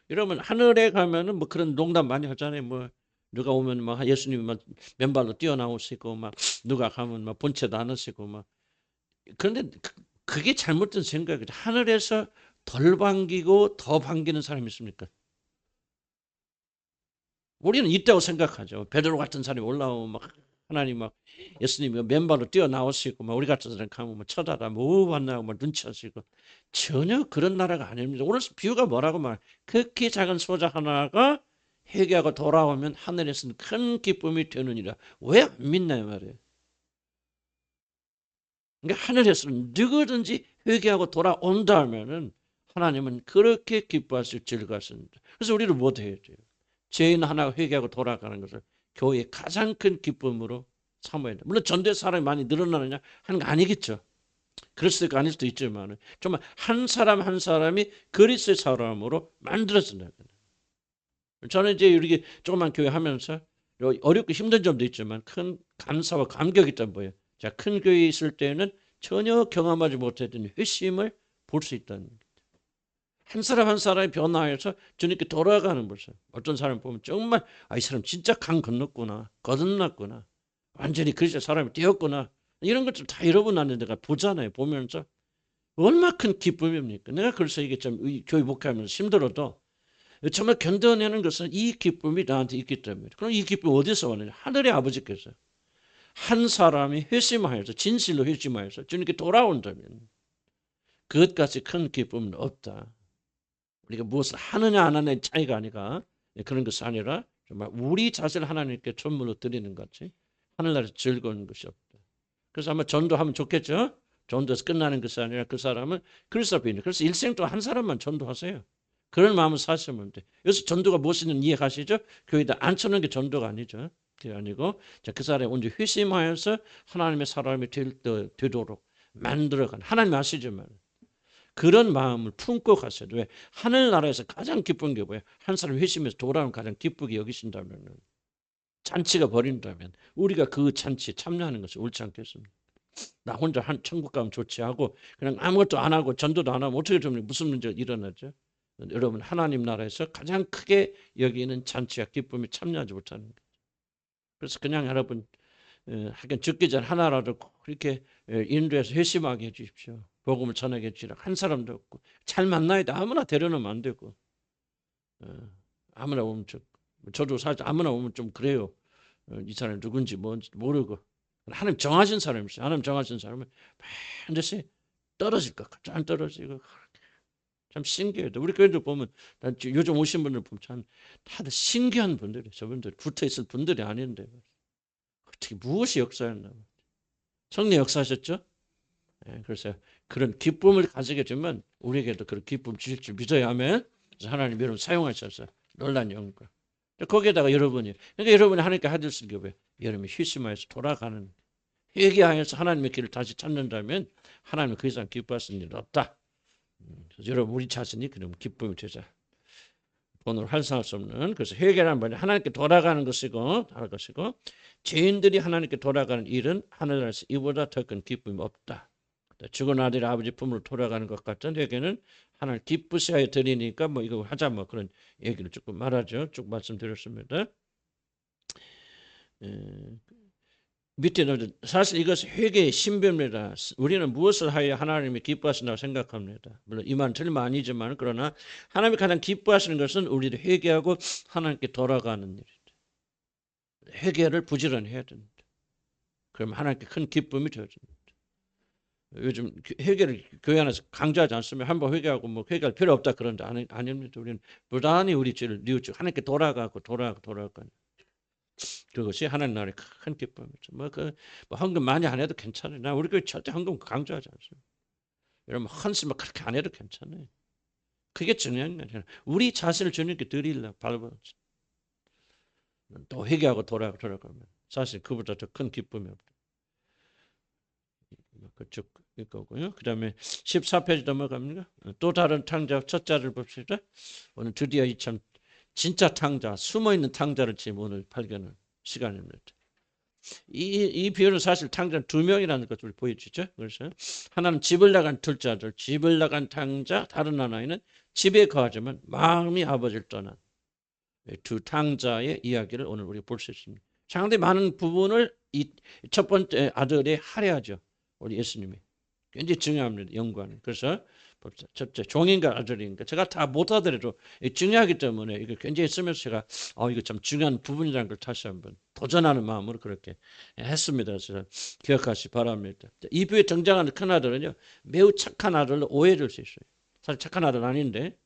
여러분 하늘에 가면은 뭐 그런 농담 많이 하잖아요. 뭐 누가 오면 막 예수님이 막 맨발로 뛰어나오시고 막 누가 가면 막 본체도 안 하시고 막 그런데 그게 잘못된 생각이죠. 하늘에서 덜 반기고 더 반기는 사람이 있습니까? 우리는 있다고 생각하죠. 베드로 같은 사람이 올라오면 막 하나님 막 예수님이 맨발로 뛰어나오시고 막 우리 같은 사람 가면 막 쳐다다 뭐 봤나 막 눈치하시고 전혀 그런 나라가 아닙니다. 오늘 비유가 뭐라고 말? 극히 작은 소자 하나가 회개하고 돌아오면 하늘에서는 큰 기쁨이 되느니라. 왜 안 믿나요 말이에요? 그러니까 하늘에서는 누구든지 회개하고 돌아온다면은 하나님은 그렇게 기뻐하실 즐거웠습니다. 그래서 우리를 못 해야 돼요. 죄인 하나 회개하고 돌아가는 것을 교회의 가장 큰 기쁨으로 삼아야 돼요. 물론 전도의 사람이 많이 늘어나느냐 하는 거 아니겠죠. 그럴 수도 있고 아닐 수도 있지만 정말 한 사람 한 사람이 그리스도의 사람으로 만들어진다. 저는 이제 이렇게 조그만 교회 하면서 어렵고 힘든 점도 있지만 큰 감사와 감격이 있단 뭐예요. 자, 큰 교회에 있을 때는 전혀 경험하지 못했던 회심을 볼 수 있다는 거예요. 한 사람 한 사람이 변화해서 주님께 돌아가는 모습. 어떤 사람 보면 정말 이 사람 진짜 강 건넜구나. 거듭났구나. 완전히 그리스도 사람이 되었구나. 이런 것들 다 여러분 내가 보잖아요. 보면서 얼마나 큰 기쁨입니까? 내가 그래서 이게 좀 교회 목회하면서 힘들어도 정말 견뎌내는 것은 이 기쁨이 나한테 있기 때문에. 그럼 이 기쁨이 어디서 왔느냐? 하늘의 아버지께서 한 사람이 회심하여서 진실로 회심하여서 주님께 돌아온다면 그것까지 큰 기쁨은 없다. 우리가 무엇을 하느냐 안 하느냐의 차이가 아니라 그런 것이 아니라 정말 우리 자신을 하나님께 선물로 드리는 것이 하늘나라에서 즐거운 것이 없다. 그래서 아마 전도하면 좋겠죠. 전도에서 끝나는 것이 아니라 그 사람은 그리스도 앞에 있는. 그래서 일생 동안 한 사람만 전도하세요. 그런 마음을 사시면 돼. 여기서 전도가 무엇인지 이해가시죠? 교회에다 앉혀놓은 게 전도가 아니죠. 그게 아니고 그 사람이 언제 회심하여서 하나님의 사람이 되도록 만들어가는 하나님 아시지만 그런 마음을 품고 가셔야 돼. 왜? 하늘나라에서 가장 기쁜 게 뭐예요? 한 사람 회심해서 돌아오는 가장 기쁘게 여기신다면 잔치가 벌인다면 우리가 그 잔치에 참여하는 것이 옳지 않겠습니까? 나 혼자 한 천국 가면 좋지 하고 그냥 아무것도 안 하고 전도도 안 하면 어떻게 좀 무슨 문제가 일어나죠? 여러분 하나님 나라에서 가장 크게 여기는 잔치와 기쁨에 참여하지 못하는 거예요. 그래서 그냥 여러분 하긴 죽기 전 하나라도 그렇게 인도해서 회심하게 해주십시오. 복음을 전하게 해주시라. 한 사람도 없고 잘 만나야 돼. 아무나 데려놓으면 안 되고 아무나 오면 저도 사실 아무나 오면 좀 그래요. 이 사람이 누군지 뭔지 모르고 하나님 정하신 사람이있어요. 하나님 정하신 사람은 반드시 떨어질 것 같아. 안 떨어지고 참 신기해요. 우리 교회들 보면 요즘 오신 분들 보면 참 다들 신기한 분들이 저분들 붙어있을 분들이 아닌데 어떻게 무엇이 역사였나. 성령 역사하셨죠? 네, 그래서 그런 기쁨을 가지게 되면 우리에게도 그런 기쁨 주실 줄 믿어야 하면 그래서 하나님 여러분 사용하셔서 놀란 영광. 거기에다가 여러분이 그러니까 여러분이 하나님께 하실 수 있는 게 왜? 여러분이 휴심하여서 돌아가는 회개하여서 하나님의 길을 다시 찾는다면 하나님은 그 이상 기뻐하시는 일 없다. 그래서 여러분 우리 자신이 그럼 기쁨이 되자. 오늘 환상할 수 없는 그래서 회개란 말이 하나님께 돌아가는 것이고 죄인들이 하나님께 돌아가는 일은 하늘나라에서 이보다 더 큰 기쁨이 없다. 죽은 아들이 아버지 품으로 돌아가는 것 같은 회개는 하나님 기쁘시하여 드리니까 뭐 이거 하자 뭐 그런 얘기를 조금 말하죠. 쭉 말씀드렸습니다. 밑에는 사실 이것은 회개의 신비입니다. 우리는 무엇을 하여 하나님이 기뻐하신다고 생각합니다. 물론 이 말은 틀리면 아니지만 그러나 하나님이 가장 기뻐하시는 것은 우리를 회개하고 하나님께 돌아가는 일이다. 회개를 부지런히 해야 됩니다. 그럼 하나님께 큰 기쁨이 되어집니다. 요즘 회개를 교회 안에서 강조하지 않습니다. 한번 회개하고 뭐 회개할 필요 없다 그런데 아닙니다. 우리는 부단히 우리 죄를 뉘우치고 하나님께 돌아가고. 그것이 하나님 나라의 큰 기쁨이죠. 뭐 헌금 많이 안 해도 괜찮아요. 나 우리 교회 절대 헌금 강조하지 않습니다. 여러분 헌신만 그렇게 안 해도 괜찮아요. 그게 중요한 거예요. 우리 자신을 주님께 드리려고 발버둥. 또 회개하고 돌아가면 사실 그보다 더 큰 기쁨이 없다. 그쪽 이거고요. 그 다음에 14페이지 넘어갑니다. 또 다른 탕자 첫 자를 봅시다. 오늘 드디어 참 진짜 탕자, 숨어있는 탕자를 지금 오늘 발견한 시간입니다. 이 비유는 사실 탕자는 두 명이라는 것을 보여주죠. 그래서 하나는 집을 나간 둘째 아들, 집을 나간 탕자, 다른 하나는 집에 거하지만 마음이 아버지를 떠난 두 탕자의 이야기를 오늘 우리가 볼 수 있습니다. 상당히 많은 부분을 이 첫 번째 아들에 할애하죠. 우리 예수님이 굉장히 중요합니다. 연구하는. 그래서 첫째 종인가 아들인가 제가 다 못하더라도 중요하기 때문에 이거 굉장히 쓰면서 제가 이거 참 중요한 부분이라는 걸 다시 한번 도전하는 마음으로 그렇게 했습니다. 그래서 기억하시 바랍니다. 이 부에 등장하는 큰 아들은요 매우 착한 아들로 오해될 수 있어요. 사실 착한 아들은 아닌데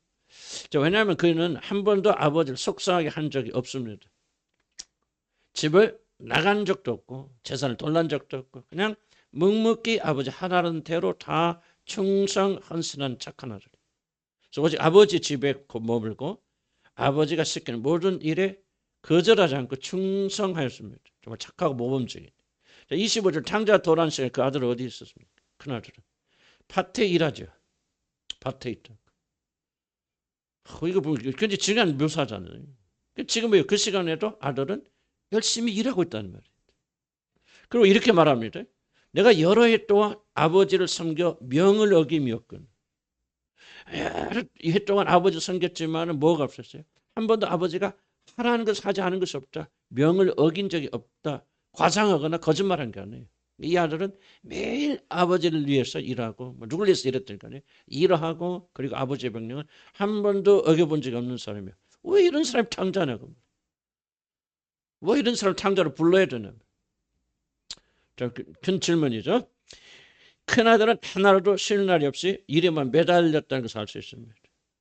왜냐하면 그는 한 번도 아버지를 속상하게 한 적이 없습니다. 집을 나간 적도 없고 재산을 돌란 적도 없고 그냥 묵묵히 아버지 하라는 대로 다 충성 헌신한 착한 아들. 그래서 오직 아버지 집에 머물고 아버지가 시키는 모든 일에 거절하지 않고 충성하였습니다. 정말 착하고 모범적인. 25절 탕자 도란 시간에 그 아들은 어디 있었습니까? 큰 아들은 밭에 일하죠. 밭에 있다. 이거 굉장히 중요한 묘사잖아요. 지금 그 시간에도 아들은 열심히 일하고 있다는 말이에요. 그리고 이렇게 말합니다. 내가 여러 해 동안 아버지를 섬겨 명을 어김이었군. 이 해 동안 아버지 섬겼지만 뭐가 없었어요? 한 번도 아버지가 하라는 것을 하지 않은 것이 없다. 명을 어긴 적이 없다. 과장하거나 거짓말한 게 아니에요. 이 아들은 매일 아버지를 위해서 일하고 누굴 위해서 일했던 거 아니에요. 일하고 그리고 아버지의 명령을 한 번도 어겨본 적이 없는 사람이에요. 왜 이런 사람이 탕자냐고. 왜 이런 사람을 탕자로 불러야 되냐. 큰 질문이죠. 큰아들은 하나라도 쉬는 날이 없이 일에만 매달렸다는 것을 알 수 있습니다.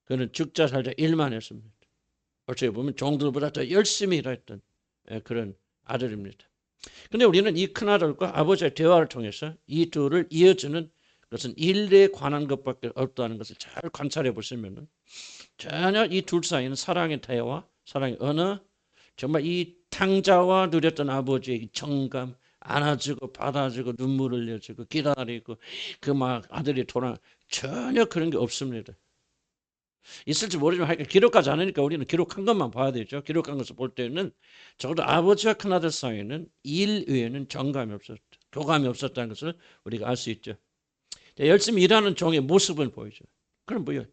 그는 죽자 살자 일만 했습니다. 어떻게 보면 종들보다 더 열심히 일했던 그런 아들입니다. 그런데 우리는 이 큰아들과 아버지의 대화를 통해서 이 둘을 이어주는 것은 일에 관한 것밖에 없다는 것을 잘 관찰해 보시면 전혀 이 둘 사이는 사랑의 대화, 사랑의 언어, 정말 이 탕자와 누렸던 아버지의 정감, 안아주고 받아주고 눈물 흘려주고 기다리고 그 막 아들이 돌아 전혀 그런 게 없습니다. 있을지 모르지만 하여간 기록하지 않으니까 우리는 기록한 것만 봐야 되죠. 기록한 것을 볼 때는 적어도 아버지와 큰아들 사이에는 일 외에는 정감이 없었다. 교감이 없었다는 것을 우리가 알 수 있죠. 열심히 일하는 종의 모습을 보이죠. 그럼 뭐예요?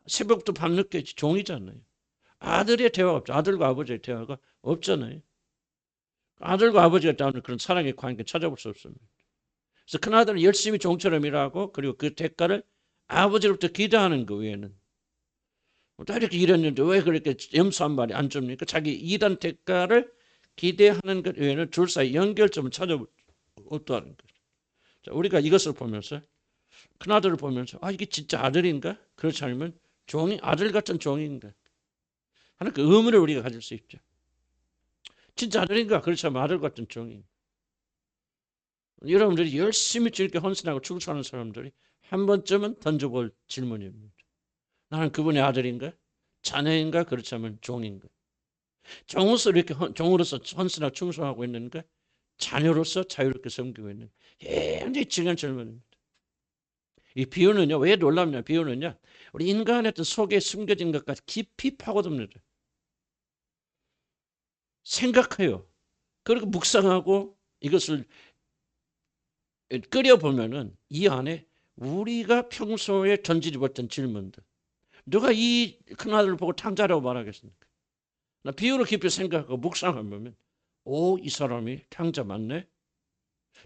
새벽부터 밤늦게 종이잖아요. 아들의 대화가 없죠. 아들과 아버지의 대화가 없잖아요. 아들과 아버지가 나오는 그런 사랑의 관계 찾아볼 수 없습니다. 그래서 큰아들은 열심히 종처럼 일하고 그리고 그 대가를 아버지로부터 기대하는 것 외에는 다 이렇게 일했는데 왜 그렇게 염소 한 마리 안 줍니까? 자기 일한 대가를 기대하는 것 외에는 둘 사이 연결점을 찾아볼 수 없다는 거죠. 자, 우리가 이것을 보면서 큰아들을 보면서 이게 진짜 아들인가? 그렇지 않으면 종이 아들 같은 종인가? 하는 그 의문을 우리가 가질 수 있죠. 진짜 아들인가? 그렇지 않으면 아들 같은 종인. 여러분들이 열심히 이렇게 헌신하고 충성하는 사람들이 한 번쯤은 던져볼 질문입니다. 나는 그분의 아들인가? 자녀인가? 그렇지 않으면 종인가? 종으로서 이렇게 종으로서 헌신하고 충성하고 있는가? 자녀로서 자유롭게 섬기고 있는가? 굉장히 중요한 질문입니다. 이 비유는요, 왜 놀랍냐? 비유는요, 우리 인간의 어떤 속에 숨겨진 것까지 깊이 파고듭니다. 생각해요. 그리고 묵상하고 이것을 끓여보면은 이 안에 우리가 평소에 던지지 못했던 질문들. 누가 이 큰아들을 보고 탕자라고 말하겠습니까? 나 비유를 깊이 생각하고 묵상하면 이 사람이 탕자 맞네?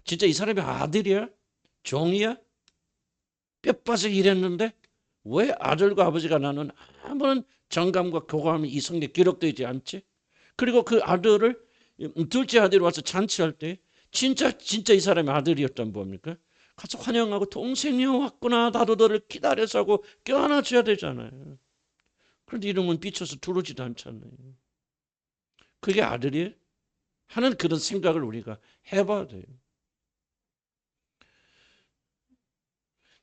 진짜 이 사람이 아들이야? 종이야? 뼈 빠져 일했는데 왜 아들과 아버지가 나눈 아무런 정감과 교감이 이 성경에 기록되지 않지? 그리고 그 아들을 둘째 아들이 와서 잔치할 때 진짜 이 사람이 아들이었단 뭡니까? 가서 환영하고 동생이 왔구나 나도 너를 기다려서 하고 껴안아줘야 되잖아요. 그런데 이름은 비춰서 두르지도 않잖아요. 그게 아들이에요? 하는 그런 생각을 우리가 해봐야 돼요.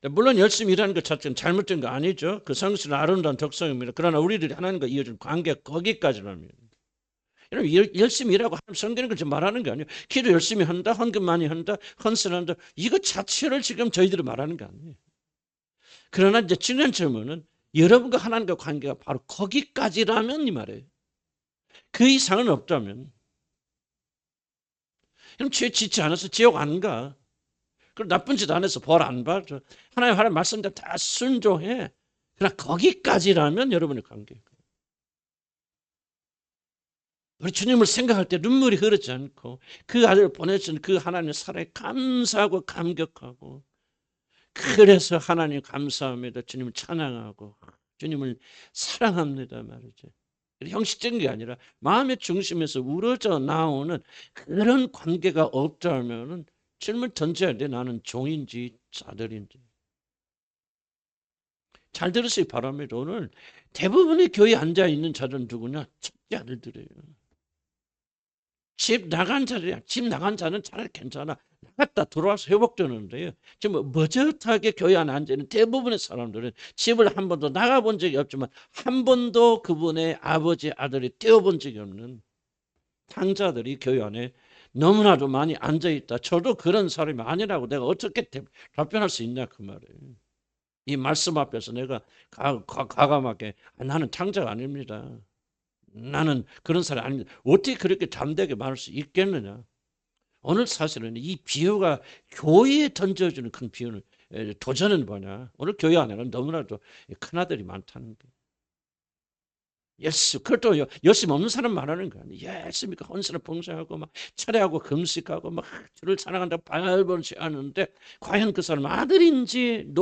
물론 열심히 일하는 것 자체는 잘못된 거 아니죠. 그 성실은 아름다운 덕성입니다. 그러나 우리들이 하나님과 이어진 관계 거기까지라면 여러분 열심히 일하고 성기는 걸 말하는 게 아니에요. 기도 열심히 한다, 헌금 많이 한다, 헌신한다. 이거 자체를 지금 저희들이 말하는 게 아니에요. 그러나 이제 중요한 점은 여러분과 하나님과 관계가 바로 거기까지라면 이 말이에요. 그 이상은 없다면 그럼 죄 짓지 않아서 지옥 안 가. 그럼 나쁜 짓 안 해서 벌 안 받아. 하나님 말씀대로 다 순종해. 그러나 거기까지라면 여러분의 관계. 우리 주님을 생각할 때 눈물이 흐르지 않고 그 아들을 보내준 그 하나님의 사랑에 감사하고 감격하고 그래서 하나님 감사합니다. 주님을 찬양하고 주님을 사랑합니다 말이죠. 형식적인 게 아니라 마음의 중심에서 우러져 나오는 그런 관계가 없다면 질문 던져야 돼. 나는 종인지 아들인지. 잘 들으시기 바랍니다. 오늘 대부분의 교회에 앉아있는 자들은 누구냐? 첫째 아들들이에요. 집 나간 자들이야. 집 나간 자는 차라리 괜찮아. 나갔다 들어와서 회복되는데요. 지금 머젓하게 교회 안에 앉아있는 대부분의 사람들은 집을 한 번도 나가본 적이 없지만 한 번도 그분의 아버지 아들이 떼어본 적이 없는 탕자들이 교회 안에 너무나도 많이 앉아있다. 저도 그런 사람이 아니라고 내가 어떻게 답변할 수 있냐 그 말이에요. 이 말씀 앞에서 내가 과감하게 나는 탕자가 아닙니다. 나는 그런 사람이 아닙니다. 어떻게 그렇게 담대하게 말할 수 있겠느냐. 오늘 사실은 이 비유가 교회에 던져주는 큰 비유는 도전은 뭐냐. 오늘 교회 안에는 너무나도 큰아들이 많다는 거예요. 그것도 열심히 없는 사람 말하는 거 아니에요. 열심히 헌신을 봉사하고 막 철회하고 금식하고 막 주를 사랑한다고 발버릇이 하는데 과연 그 사람은 아들인지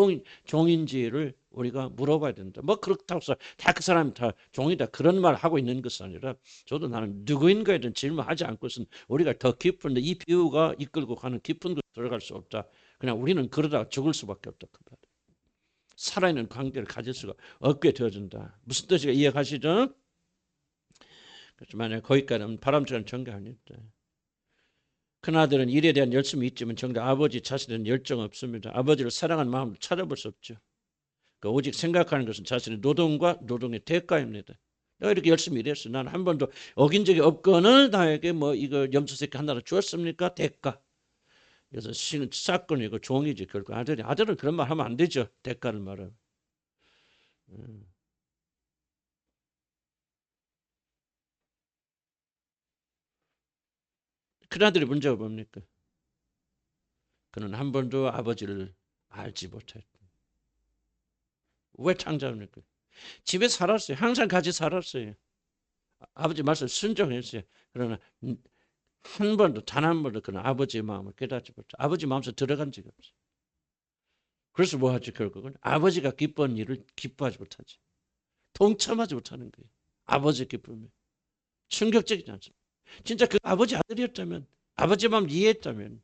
종인지를 우리가 물어봐야 된다. 뭐 그렇다고 해서 다 그 사람이 다 종이다 그런 말 하고 있는 것은 아니라 저도 나는 누구인가에 대한 질문하지 않고서는 우리가 더 깊은데 이 비유가 이끌고 가는 깊은 곳 들어갈 수 없다. 그냥 우리는 그러다가 죽을 수밖에 없다. 살아있는 관계를 가질 수가 없게 되어진다. 무슨 뜻인가 이해가시죠? 그래서 만약 거기까지는 바람직한 정가 아니다. 큰아들은 일에 대한 열심이 있지만 정작 아버지 자신은 열정 없습니다. 아버지를 사랑하는 마음을 찾아볼 수 없죠. 그러니까 오직 생각하는 것은 자신의 노동과 노동의 대가입니다. 내가 이렇게 열심히 일했어. 난 한 번도 어긴 적이 없거늘 나에게 뭐 이거 염소새끼 하나를 주었습니까? 대가. 그래서 사건이고 종이지 결국 아들은 그런 말 하면 안 되죠. 대가를 말하면. 큰아들의 문제가 뭡니까? 그는 한 번도 아버지를 알지 못했다. 왜 창자합니까? 집에 살았어요. 항상 같이 살았어요. 아버지 말씀 순종했어요. 그러나 한 번도 단 한 번도 그는 아버지의 마음을 깨닫지 못해. 아버지 마음속에 들어간 적이 없어요. 그래서 뭐 하지 결국은? 아버지가 기뻐하는 일을 기뻐하지 못하지. 동참하지 못하는 거예요. 아버지 기쁨에. 충격적이지 않습니까? 진짜 그 아버지 아들이었다면 아버지 마음 이해했다면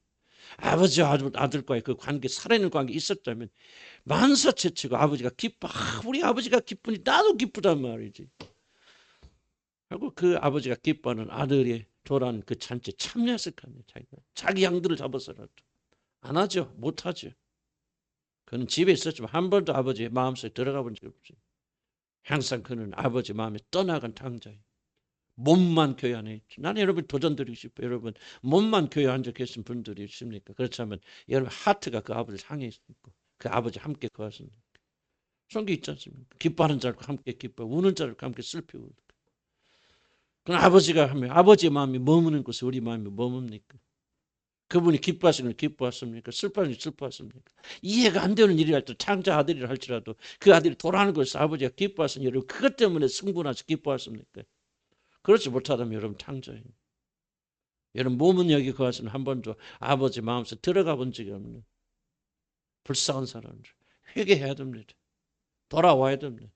아버지와 아들과의 그 관계 살아있는 관계 있었다면 만사체치고 아버지가 기뻐. 우리 아버지가 기쁘니 나도 기쁘단 말이지. 하고 그 아버지가 기뻐하는 아들이 돌아온 그 잔치에 참여했을 거 아니에요. 자기 양들을 잡아서라도. 안 하죠. 못 하죠. 그는 집에 있었지만 한 번도 아버지의 마음속에 들어가 본 적이 없어요. 항상 그는 아버지 마음에 떠나간 탕자예요. 몸만 교회 안에 있죠. 나는 여러분 도전드리고 싶어요. 여러분 몸만 교회 앉아 계신 분들이 있습니까? 그렇다면 여러분 하트가 그 아버지를 향해 있고 그 아버지 함께 거하십니까? 성경 있지 않습니까? 기뻐하는 자들과 함께 기뻐 우는 자들과 함께 슬피고. 그럼 아버지가 하면 아버지의 마음이 머무는 곳에 우리 마음이 머뭅니까? 그분이 기뻐하시는 걸 기뻐하십니까? 슬퍼하는 걸 슬퍼하십니까? 이해가 안 되는 일이라 도 창자 아들이라 할지라도 그 아들이 돌아가는 것에서 아버지가 기뻐하시는 여러분 그것 때문에 승분하시 기뻐하십니까? 그렇지 못하다면 여러분 창자예요. 여러분 몸은 여기 거기서는 한 번도 아버지 마음속에 들어가 본 적이 없는 불쌍한 사람들. 회개해야 됩니다. 돌아와야 됩니다.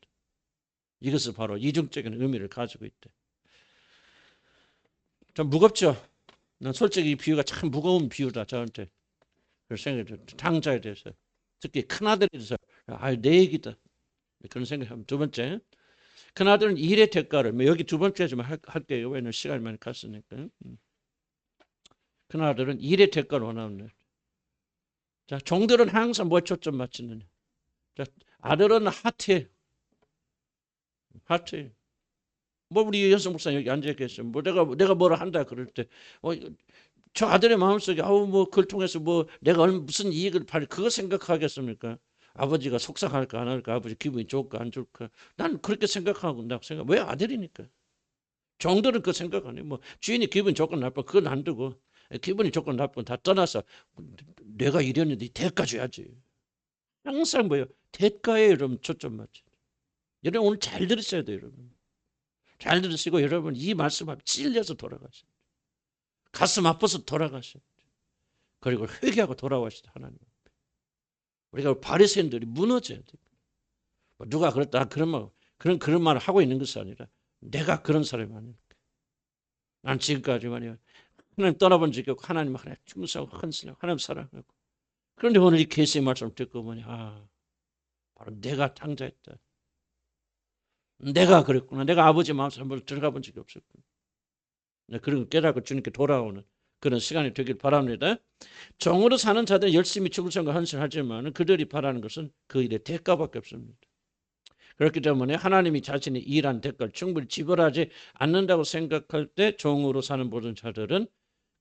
이것은 바로 이중적인 의미를 가지고 있대. 좀 무겁죠? 난 솔직히 이 비유가 참 무거운 비유다 저한테. 그런 생각이 들어요. 탕자에 대해서. 특히 큰아들에 대해서 내 얘기다. 그런 생각하면 두 번째. 큰아들은 일의 대가를 여기 두 번째 좀 할게요. 왜냐면 시간이 많이 갔으니까. 큰아들은 일의 대가를 원하는. 자, 종들은 항상 뭐 초점 맞추느냐. 자, 아들은 하트에. 하트에. 뭐 우리 여성 목사 여기 앉아 계시죠. 뭐 내가 뭐라 한다 그럴 때, 저 아들의 마음속에 뭐 그걸 통해서 뭐 내가 무슨 이익을 받을 그거 생각하겠습니까? 아버지가 속상할까 안 할까, 아버지 기분이 좋을까 안 좋을까. 난 그렇게 생각하고 나 생각. 왜 아들이니까. 종들은 그 생각 안 해. 뭐 주인이 기분 좋고 나빠 그건 안 두고 기분이 좋고 나쁘고 다 떠나서 내가 이랬는데 대가 줘야지. 항상 뭐요? 대가에 여러분 초점 맞죠. 여러분 오늘 잘 들으셔야 돼요, 여러분. 잘 들으시고 여러분 이 말씀 앞에 찔려서 돌아가셔. 가슴 아파서 돌아가셔. 그리고 회개하고 돌아와시다 하나님 앞에. 우리가 바리새인들이 무너져야 돼. 누가 그랬다 그런 말을 하고 있는 것이 아니라 내가 그런 사람이 아니니까. 난 지금까지 말이야 하나님 떠나본 적이 없고 하나님 충성하고 헌신하고 하나님 사랑하고. 그런데 오늘 이 계시의 말씀 듣고 보니 바로 내가 탕자했다. 내가 그랬구나. 내가 아버지 마음속에 한번 들어가 본 적이 없었구나. 그런 걸 깨닫고 주님께 돌아오는 그런 시간이 되길 바랍니다. 종으로 사는 자들은 열심히 충성과 헌신하지만 그들이 바라는 것은 그 일의 대가밖에 없습니다. 그렇기 때문에 하나님이 자신이 일한 대가를 충분히 지불하지 않는다고 생각할 때 종으로 사는 모든 자들은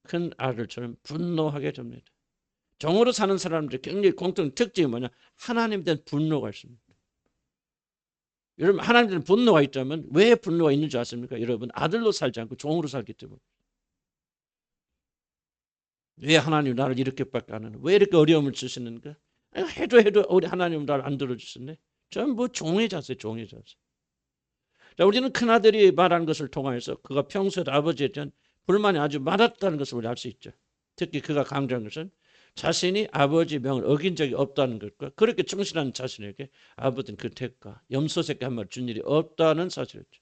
큰 아들처럼 분노하게 됩니다. 종으로 사는 사람들의 굉장히 공통 특징이 뭐냐? 하나님에 대한 분노가 있습니다. 여러분 하나님에 대한 분노가 있다면 왜 분노가 있는 줄 아십니까? 여러분 아들로 살지 않고 종으로 살기 때문에. 왜 하나님 나를 이렇게밖에 안 하는? 왜 이렇게 어려움을 주시는가? 해도 우리 하나님 나를 안 들어주시네. 전부 종의 자세, 종의 자세. 자, 우리는 큰아들이 말하는 것을 통해서 그가 평소에 아버지에 대한 불만이 아주 많았다는 것을 우리 알 수 있죠. 특히 그가 강조한 것은 자신이 아버지 명을 어긴 적이 없다는 것과 그렇게 충실한 자신에게 아버지는 그 대가, 염소 새끼 한 마리 준 일이 없다는 사실이죠.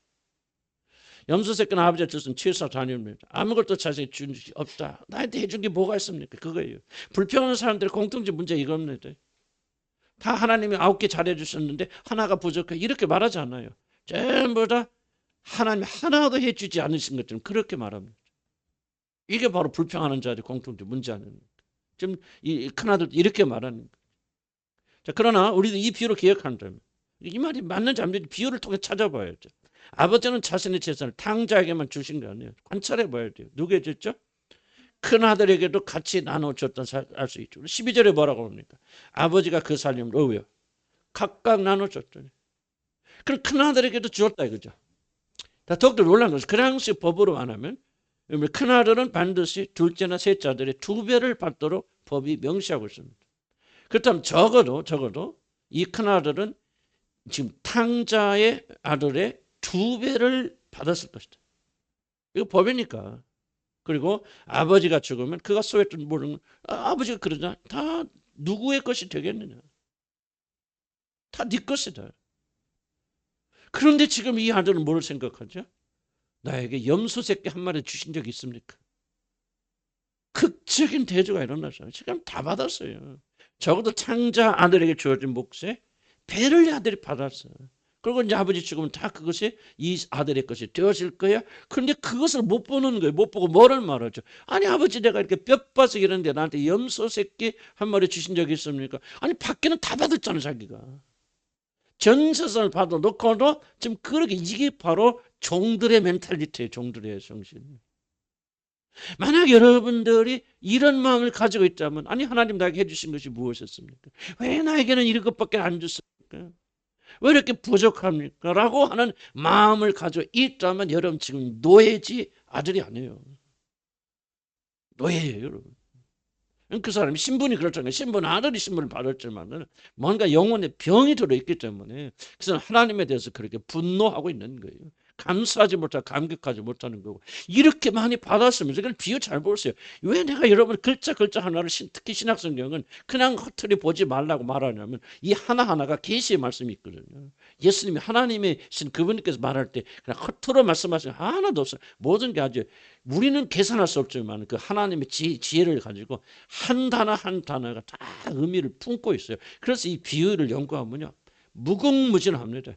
염소 새끼는 아버지가 주신 취사 다닙니다. 아무것도 자신이 준 일이 없다. 나한테 해준 게 뭐가 있습니까? 그거예요. 불평하는 사람들의 공통적 문제 이겁니다. 다 하나님이 9개 잘해주셨는데 하나가 부족해 이렇게 말하지 않아요. 전부 다 하나님이 하나도 해주지 않으신 것처럼 그렇게 말합니다. 이게 바로 불평하는 자들의 공통적 문제 아닙니까? 지금 이 큰아들도 이렇게 말하는 거예요. 자, 그러나 우리도 이 비유를 기억한다면 이 말이 맞는지 안 맞는지 비유를 통해 찾아봐야죠. 아버지는 자신의 재산을 탕자에게만 주신 거 아니에요. 관찰해 봐야 돼요. 누구에게 줬죠? 큰아들에게도 같이 나눠줬던 알 수 있죠. 12절에 뭐라고 합니까? 아버지가 그 살림을 왜요? 각각 나눠줬더니. 그럼 큰아들에게도 주었다 이거죠. 더욱더 놀라운 것은 그 당시 법으로 안 하면 큰아들은 반드시 둘째나 셋째 아들의 2배를 받도록 법이 명시하고 있습니다. 그렇다면 적어도 이 큰아들은 지금 탕자의 아들의 2배를 받았을 것이다. 이거 법이니까. 그리고 아버지가 죽으면 그가 소유했던 모든 아버지가 그러잖아. 다 누구의 것이 되겠느냐. 다 네 것이다. 그런데 지금 이 아들은 뭘 생각하죠? 나에게 염소 새끼 한 마리 주신 적이 있습니까? 극적인 대조가 일어났어요. 지금 다 받았어요. 적어도 탕자 아들에게 주어진 몫에 배를 아들이 받았어요. 그리고 이제 아버지 죽으면 다 그것이 이 아들의 것이 되어질 거야. 그런데 그것을 못 보는 거예요. 못 보고 뭐를 말하죠? 아니 아버지 내가 이렇게 뼈빠서 이러는데 나한테 염소 새끼 한 마리 주신 적이 있습니까? 아니 밖에는 다 받았잖아 자기가. 전 재산을 받아놓고도 지금 그렇게 이게 바로 종들의 멘탈리티예요. 종들의 정신. 만약 여러분들이 이런 마음을 가지고 있다면 아니 하나님 나에게 해주신 것이 무엇이었습니까? 왜 나에게는 이런 것밖에 안 줬습니까? 왜 이렇게 부족합니까? 라고 하는 마음을 가지고 있다면 여러분 지금 노예지 아들이 아니에요. 노예예요 여러분. 그 사람이 신분이 그렇잖아요. 아들이 신분을 받았지만 뭔가 영혼에 병이 들어있기 때문에 그 사람 하나님에 대해서 그렇게 분노하고 있는 거예요. 감사하지 못하고 감격하지 못하는 거고. 이렇게 많이 받았으면 이걸 비유 잘 보세요. 왜 내가 여러분 글자 하나를 특히 신약성경은 그냥 헛털이 보지 말라고 말하냐면 이 하나하나가 계시의 말씀이 있거든요. 예수님이 하나님의 신 그분께서 말할 때 그냥 헛털어 말씀하시는 하나도 없어요. 모든 게 아주 우리는 계산할 수 없지만 그 하나님의 지혜를 가지고 한 단어 한 단어가 다 의미를 품고 있어요. 그래서 이 비유를 연구하면요. 무궁무진합니다.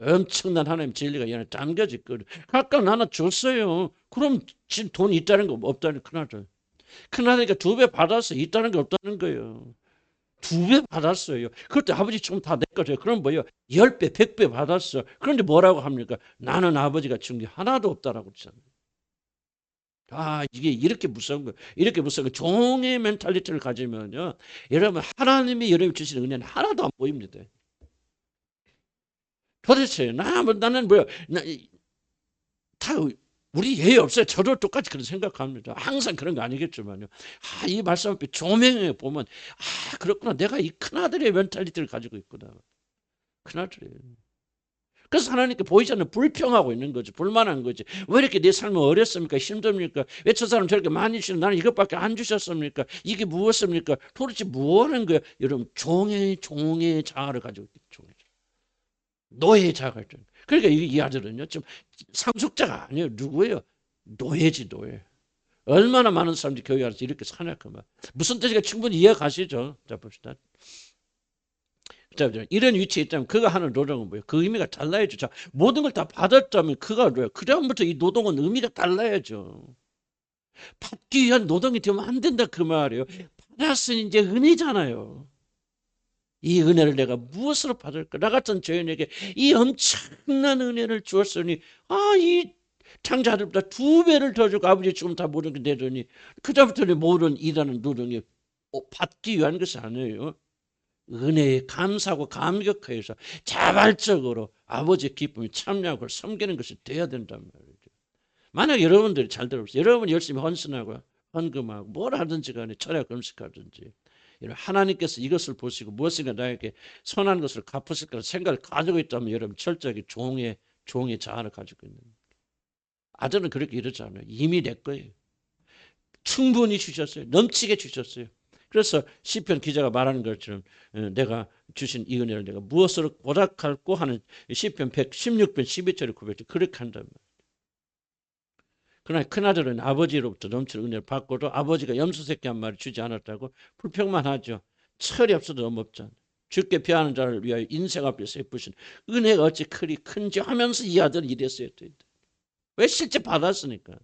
엄청난 하나님 진리가 이 안에 담겨져 있거든. 각각 하나 줬어요. 그럼 지금 돈이 있다는 거 없다는 큰아들. 큰아들이니까 2배 받았어요. 있다는 게 없다는 거예요. 2배 받았어요. 그때 아버지 지금 다 내 거죠. 그럼 뭐예요? 10배, 100배 받았어. 그런데 뭐라고 합니까? 나는 아버지가 준 게 하나도 없다라고 그러잖아요. 아, 이게 이렇게 무서운 거예요. 이렇게 무서운 거예요. 종의 멘탈리티를 가지면요. 여러분, 하나님이 여러분 주시는 은혜는 하나도 안 보입니다. 도대체 나는 뭐야? 다 우리 예의 없어요. 저도 똑같이 그런 생각합니다. 항상 그런 거 아니겠지만요. 이 말씀 앞에 조명에 보면 그렇구나. 내가 이 큰아들의 멘탈리티를 가지고 있구나. 큰아들이에요. 그래서 하나님께 보이지 않는 불평하고 있는 거지. 불만한 거지. 왜 이렇게 내 삶은 어렵습니까? 힘듭니까? 왜 저 사람 저렇게 많이 주시는 나는 이것밖에 안 주셨습니까? 이게 무엇입니까? 도대체 뭐 하는 거야? 여러분 종의 자아를 가지고 있죠. 종의 자아. 노예의 자아가 있죠. 그러니까 이 아들은요. 좀 상속자가 아니에요. 누구예요? 노예지 노예. 얼마나 많은 사람들이 교회 안에서 이렇게 사냐 그 말. 무슨 뜻인가 충분히 이해가시죠? 자 봅시다. 이런 위치에 있다면 그가 하는 노동은 뭐예요? 그 의미가 달라야죠. 자, 모든 걸 다 받았다면 그가 뭐예요? 그다음부터 이 노동은 의미가 달라야죠. 받기 위한 노동이 되면 안 된다 그 말이에요. 받았으니 이제 은혜잖아요. 이 은혜를 내가 무엇으로 받을까? 나 같은 죄인에게 이 엄청난 은혜를 주었으니 이 창자들보다 2배를 더 주고 아버지 지금 다 모든 게 내더니 그다음부터는 모든 일하는 노동이 받기 위한 것이 아니에요. 은혜에 감사하고 감격해서 자발적으로 아버지의 기쁨에 참여하고 섬기는 것이 돼야 된단 말이죠. 만약 여러분들이 잘 들어보세요. 여러분이 열심히 헌신하고 헌금하고 뭘 하든지 간에 철야 금식하든지 하나님께서 이것을 보시고 무엇인가 나에게 선한 것을 갚으실 거라 생각을 가지고 있다면 여러분 철저하게 종의 자아를 가지고 있는 아들은 그렇게 이러지 않아요. 이미 내 거예요. 충분히 주셨어요. 넘치게 주셨어요. 그래서 시편 기자가 말하는 것처럼 내가 주신 이 은혜를 내가 무엇으로 보답할꼬 하는 시편 116편 12절에 고백해 그렇게 한단 말이에요. 그러나 큰아들은 아버지로부터 넘치는 은혜를 받고도 아버지가 염소새끼 한 마리 주지 않았다고 불평만 하죠. 철이 없어도 너무 없잖아요. 주께 비하는 자를 위하여 인생 앞에서 베푸신 은혜가 어찌 큰지 하면서 이 아들은 이랬어야 된다. 왜 실제 받았으니까.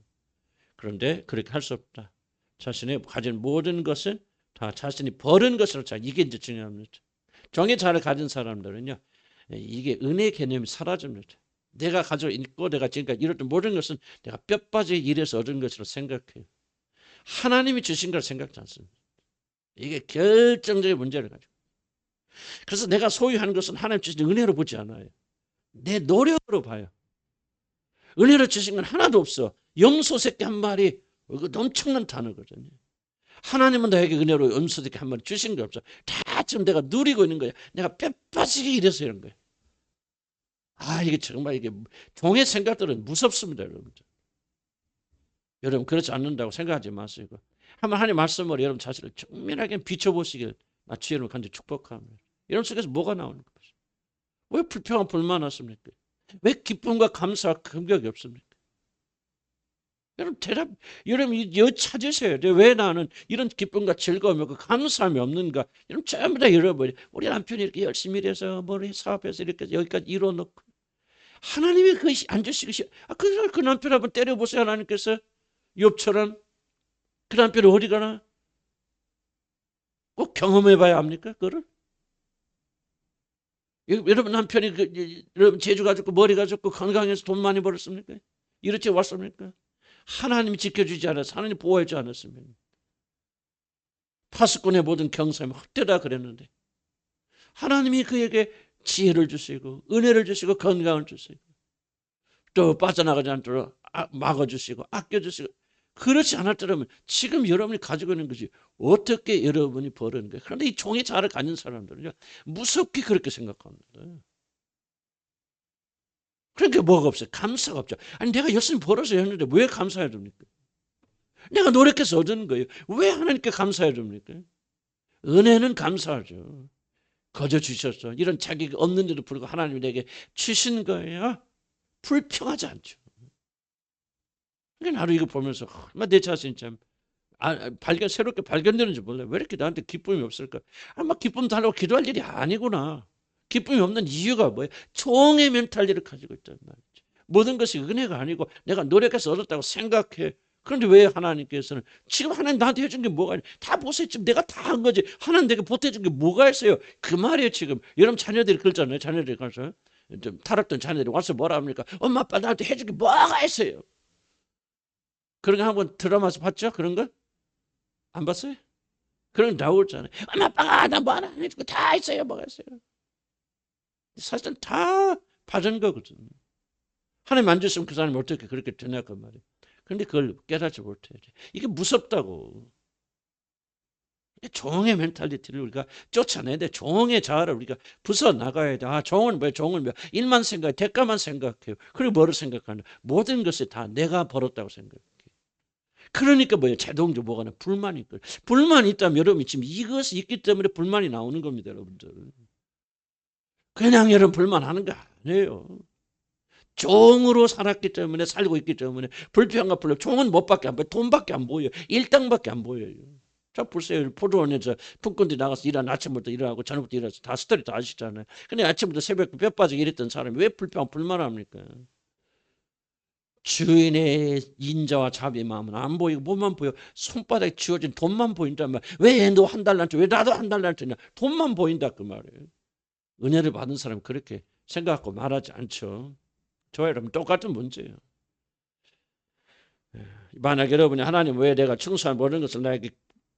그런데 그렇게 할 수 없다. 자신의 가진 모든 것을 다 자신이 버는 것으로 이게 이제 중요합니다. 종의 자아를 가진 사람들은요. 이게 은혜 개념이 사라집니다. 내가 가지고 있고 내가 지금까지 이뤘던 모든 것은 내가 뼈빠지게 일해서 얻은 것으로 생각해요. 하나님이 주신 걸 생각지 않습니다. 이게 결정적인 문제를 가지고. 그래서 내가 소유한 것은 하나님 주신 은혜로 보지 않아요. 내 노력으로 봐요. 은혜로 주신 건 하나도 없어. 염소새끼 한 마리 이거 엄청난 단어거든요. 하나님은 나에게 은혜로 염소새끼 한 마리 주신 게 없어. 다 지금 내가 누리고 있는 거야. 내가 뼈빠지게 일해서 이런 거야. 이게 정말 이게 종의 생각들은 무섭습니다, 여러분들. 여러분 그렇지 않는다고 생각하지 마세요. 한번 하나님 말씀으로 여러분 자신을 정밀하게 비춰보시길 나 주여를 간절히 축복합니다. 여러분 속에서 뭐가 나오는 것이죠? 왜 불평과 불만하십니까? 왜 기쁨과 감사와 감격이 없습니까? 여러분 찾으셔야 돼요. 왜 나는 이런 기쁨과 즐거움과 감사함이 없는가? 여러분 전부 다 잃어버려. 우리 남편이 이렇게 열심히 일해서 뭘 사업해서 이렇게 여기까지 이뤄놓고 하나님이 그것이 안 주시고 그 남편 한번 때려보세요. 하나님께서 욥처럼 그 남편이 어디 가나? 꼭 경험해봐야 합니까? 그거를? 여러분 남편이 여러분 재주 가졌고 머리 가졌고 건강해서 돈 많이 벌었습니까? 이렇게 왔습니까? 하나님이 지켜주지 않았어. 하나님 보호해주지 않았으면 파수꾼의 모든 경사에 헛되다 그랬는데 하나님이 그에게 지혜를 주시고 은혜를 주시고 건강을 주시고 또 빠져나가지 않도록 막아주시고 아껴주시고 그렇지 않았더라면 지금 여러분이 가지고 있는 것이 어떻게 여러분이 버리는 거예요. 그런데 이 종의 자아를 가진 사람들은요 무섭게 그렇게 생각합니다. 그러니까 뭐가 없어요? 감사가 없죠. 아니 내가 열심히 벌어서 했는데 왜 감사해야 됩니까? 내가 노력해서 얻은 거예요. 왜 하나님께 감사해야 됩니까? 은혜는 감사하죠. 거저 주셨어. 이런 자격이 없는데도 불구하고 하나님이 내게 주신 거예요. 불평하지 않죠. 그러니까 나도 이거 보면서 내 자신 참 새롭게 발견되는지 몰라요. 왜 이렇게 나한테 기쁨이 없을까? 아마 기쁨 달라고 기도할 일이 아니구나. 기쁨이 없는 이유가 뭐예요? 종의 멘탈리를 가지고 있단 말이죠. 모든 것이 은혜가 아니고 내가 노력해서 얻었다고 생각해. 그런데 왜 하나님께서는 지금 하나님 나한테 해준 게 뭐가 있냐? 다 보세요. 지금 내가 다 한 거지. 하나님 내게 보태준 게 뭐가 있어요? 그 말이에요. 지금 여러분 자녀들이 그러잖아요. 자녀들이 가서 좀 타락된 자녀들이 와서 뭐라 합니까? 엄마 아빠 나한테 해준 게 뭐가 있어요? 그런 거 한번 드라마에서 봤죠? 그런 거? 안 봤어요? 그런 거 나오잖아요. 엄마 아빠가 나 뭐 하나 안 해주고 다 있어요. 뭐가 있어요? 사실은 다 받은 거거든요. 하나님 안 줬으면 그 사람이 어떻게 그렇게 되냐 그 말이에요. 그런데 그걸 깨닫지 못해야지. 이게 무섭다고. 종의 멘탈리티를 우리가 쫓아내야 돼. 종의 자아를 우리가 부숴나가야 돼. 종은 왜 종은 왜 일만 생각해. 대가만 생각해요. 그리고 뭐를 생각하냐. 모든 것이 다 내가 벌었다고 생각해. 그러니까 뭐예요? 자동적으로 뭐가 나 불만이 있거든요. 불만이 있다면 여러분이 지금 이것이 있기 때문에 불만이 나오는 겁니다. 여러분들. 그냥 여러분 불만하는 거 아니에요. 종으로 살았기 때문에 살고 있기 때문에 불평과 불평. 종은 뭐밖에 안 보여요. 돈밖에 안 보여요. 일당밖에 안 보여요. 자 보세요. 포도원에서 품꾼들이 나가서 일하는 아침부터 일하고 저녁부터 일해서 다 스토리 다 아시잖아요. 근데 아침부터 새벽 뼈 빠지게 일했던 사람이 왜 불만합니까? 주인의 인자와 자비의 마음은 안 보이고 뭐만 보여? 손바닥에 쥐어진 돈만 보인단 말이야. 왜 너 한 달란트? 왜 나도 한 달란트냐? 돈만 보인다 그 말이에요. 은혜를 받은 사람은 그렇게 생각하고 말하지 않죠. 저와 여러분 똑같은 문제예요. 만약 여러분이 하나님 왜 내가 충성한 모든 것을 나에게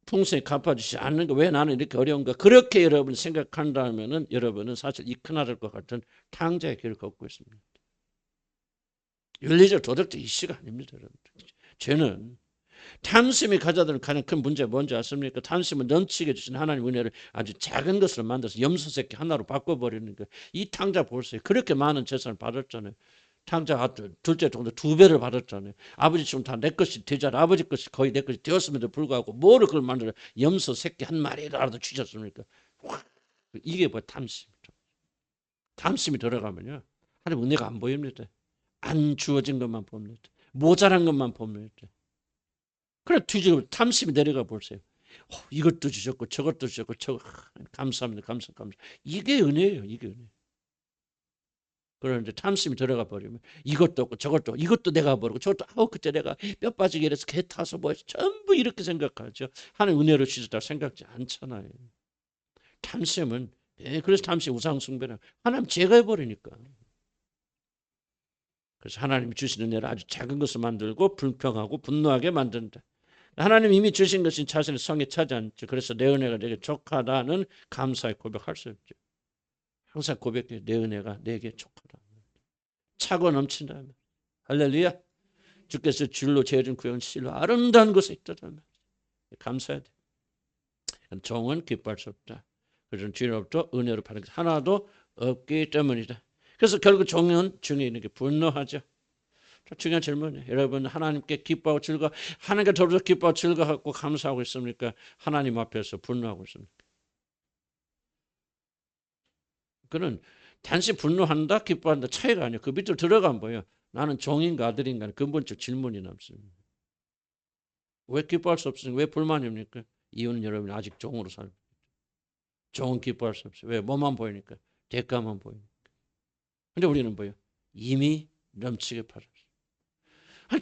풍성히 갚아주지 않는가? 왜 나는 이렇게 어려운가? 그렇게 여러분이 생각한다면 여러분은 사실 이 크나들과 같은 탕자의 길을 걷고 있습니다. 윤리적 도덕적 이슈가 아닙니다. 여러분. 죄는 탐심이 가져다는 가장 큰 문제가 뭔지 아십니까? 탐심은 넘치게 주신 하나님 은혜를 아주 작은 것으로 만들어서 염소 새끼 하나로 바꿔버리는 거예요. 이 탕자 보세요. 그렇게 많은 재산을 받았잖아요. 탕자 둘째 정도 2배를 받았잖아요. 아버지 지금 다 내 것이 되잖아. 아버지 것이 거의 내 것이 되었음에도 불구하고 뭐를 그걸 만들어 염소 새끼 한 마리라도 주셨습니까? 이게 뭐 탐심이죠. 탐심이 들어가면요. 하나님 은혜가 안 보입니다. 안 주어진 것만 봅니다. 모자란 것만 봅니다. 그래 뒤지고 탐심이 내려가 보세요. 이것도 주셨고 저것도 주셨고 감사합니다. 감사. 이게 은혜예요. 이게 은혜. 그런데 탐심이 들어가 버리면 이것도 없고 저것도 이것도 내가 버리고 저것도 그때 내가 뼈 빠지게 이래서 개 타서 뭐 전부 이렇게 생각하죠. 하나님 은혜로 주셨다고 생각지 않잖아요. 탐심은 그래서 탐심 우상 숭배는 하나님 제거해버리니까. 그래서 하나님이 주시는 은혜를 아주 작은 것을 만들고 불평하고 분노하게 만든다. 하나님 이미 주신 것이 자신의 성에 차지 않죠. 그래서 내 은혜가 내게 족하다는 감사의 고백할 수 없죠. 항상 고백해 내 은혜가 내게 족하다. 차고 넘친다. 할렐루야. 주께서 줄로 재어준 구원 실로 아름다운 곳에 있다는 말. 감사해야 돼. 종은 기뻐할 수 없다. 그런 주인으로부터 은혜로 받은 것 하나도 없기 때문이다. 그래서 결국 종은 중에 있는 게 분노하죠. 중요한 질문이에요. 여러분 하나님께 기뻐하고 하나님께 더불어 기뻐하고 즐거워하고 감사하고 있습니까? 하나님 앞에서 분노하고 있습니까? 그는 단지 분노한다 기뻐한다 차이가 아니에요. 그 밑으로 들어가면 뭐예요? 나는 종인가 아들인가 근본적 질문이 남습니다. 왜 기뻐할 수 없습니까? 왜 불만입니까? 이유는 여러분이 아직 종으로 살고 종은 기뻐할 수 없어요. 왜? 뭐만 보이니까 대가만 보이니까. 근데 우리는 뭐예요? 이미 넘치게 받았어요.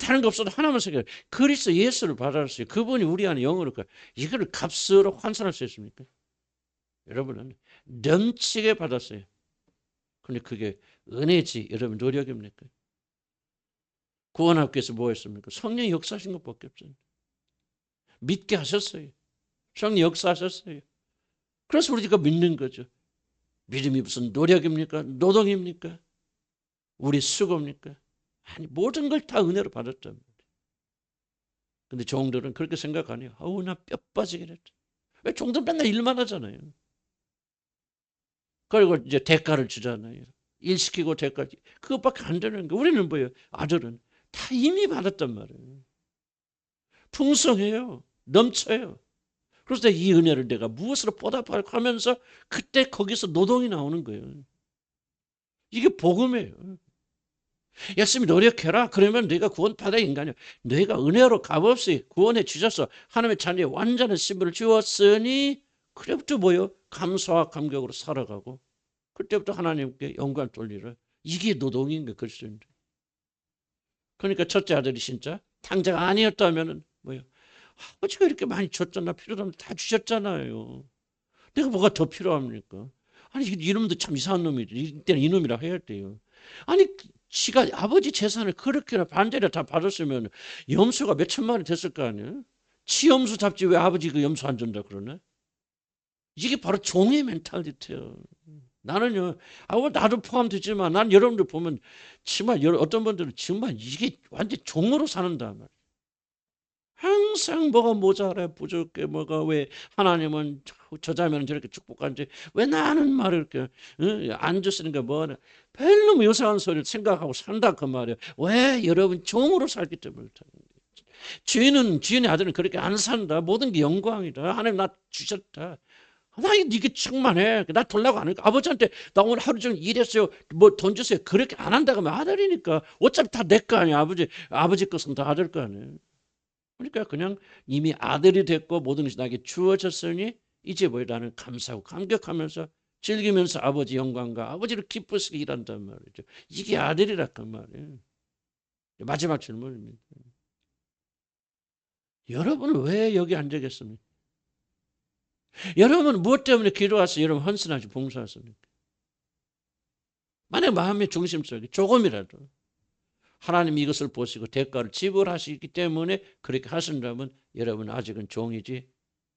다른 거 없어도 하나만 생각해요. 그리스도 예수를 받았어요. 그분이 우리 안에 영으로 이거를 값으로 환산할 수 있습니까? 여러분은 넘치게 받았어요. 근데 그게 은혜지 여러분 노력입니까? 구원하기 위해서 뭐 했습니까? 성령이 역사하신 것밖에 없어요. 믿게 하셨어요. 성령 역사하셨어요. 그래서 우리가 믿는 거죠. 믿음이 무슨 노력입니까? 노동입니까? 우리 수고입니까? 아니 모든 걸 다 은혜로 받았단 말이에요. 근데 종들은 그렇게 생각 안 해요. 나 뼈 빠지게 됐다. 왜 종들 맨날 일만 하잖아요. 그리고 이제 대가를 주잖아요. 일 시키고 대까지 그것밖에 안 되는 거. 우리는 뭐예요? 아들은 다 이미 받았단 말이에요. 풍성해요. 넘쳐요. 그래서 이 은혜를 내가 무엇으로 보답할까 하면서 그때 거기서 노동이 나오는 거예요. 이게 복음이에요. 열심히 노력해라. 그러면 네가 구원받을 인간이야. 네가 은혜로 값없이 구원해 주셔서 하나님의 자녀의 완전한 신분을 주었으니 그때부터 뭐요? 감사와 감격으로 살아가고 그때부터 하나님께 영광 돌리라. 이게 노동인 거예요. 그리스도인들. 그러니까 첫째 아들이 진짜 탕자가 아니었다면 뭐요? 아버지가 이렇게 많이 줬잖아. 필요하면 다 주셨잖아요. 내가 뭐가 더 필요합니까? 아니 이놈도 참 이상한 놈이지. 이때는 이놈이라 해야 돼요. 아니 지가 아버지 재산을 그렇게나 반대로 다 받았으면 염소가 몇 천만이 됐을 거 아니에요? 지 염소 잡지 왜 아버지 그 염소 안 준다 그러네? 이게 바로 종의 멘탈리티예요. 나는요, 나도 포함되지만 난 여러분들 보면 정말 어떤 분들은 정말 이게 완전 종으로 사는다 말이에요. 항상 뭐가 모자라 부족해 뭐가 왜 하나님은 저자면 저렇게 축복한지 왜 나는 말을 이렇게 안 줬으니까 뭐는 별로 요상한 소리를 생각하고 산다 그 말이에요. 왜 여러분 종으로 살기 때문에 주인의 아들은 그렇게 안 산다. 모든 게 영광이다. 하나님 나 주셨다. 나 이게 충만해. 나 돌라고 안 하니까 아버지한테 나 오늘 하루 종일 일했어요. 뭐 돈 주세요. 그렇게 안 한다고 하면 아들이니까 어차피 다 내 거 아니야. 아버지 것은 다 아들 거 아니에요. 그러니까 그냥 이미 아들이 됐고 모든 것이 나에게 주어졌으니 이제 뭐 나는 감사하고 감격하면서 즐기면서 아버지 영광과 아버지를 기쁘시게 일한단 말이죠. 이게 아들이라고 말이에요. 마지막 질문입니다. 여러분은 왜 여기 앉아 계십니까? 여러분은 무엇 때문에 기도와서 여러분 헌신하시 봉사하십니까? 만약 마음의 중심 속에 조금이라도 하나님이 이것을 보시고 대가를 지불하시기 때문에 그렇게 하신다면 여러분 아직은 종이지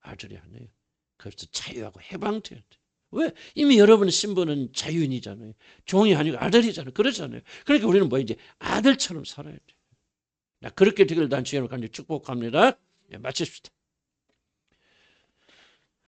아들이 아니에요. 그래서 자유하고 해방돼야 돼요. 왜? 이미 여러분의 신분은 자유인이잖아요. 종이 아니고 아들이잖아요. 그렇잖아요. 그러니까 우리는 뭐 이제 아들처럼 살아야 돼요. 그렇게 되기를 난 주님을 간절히 축복합니다. 마칩시다.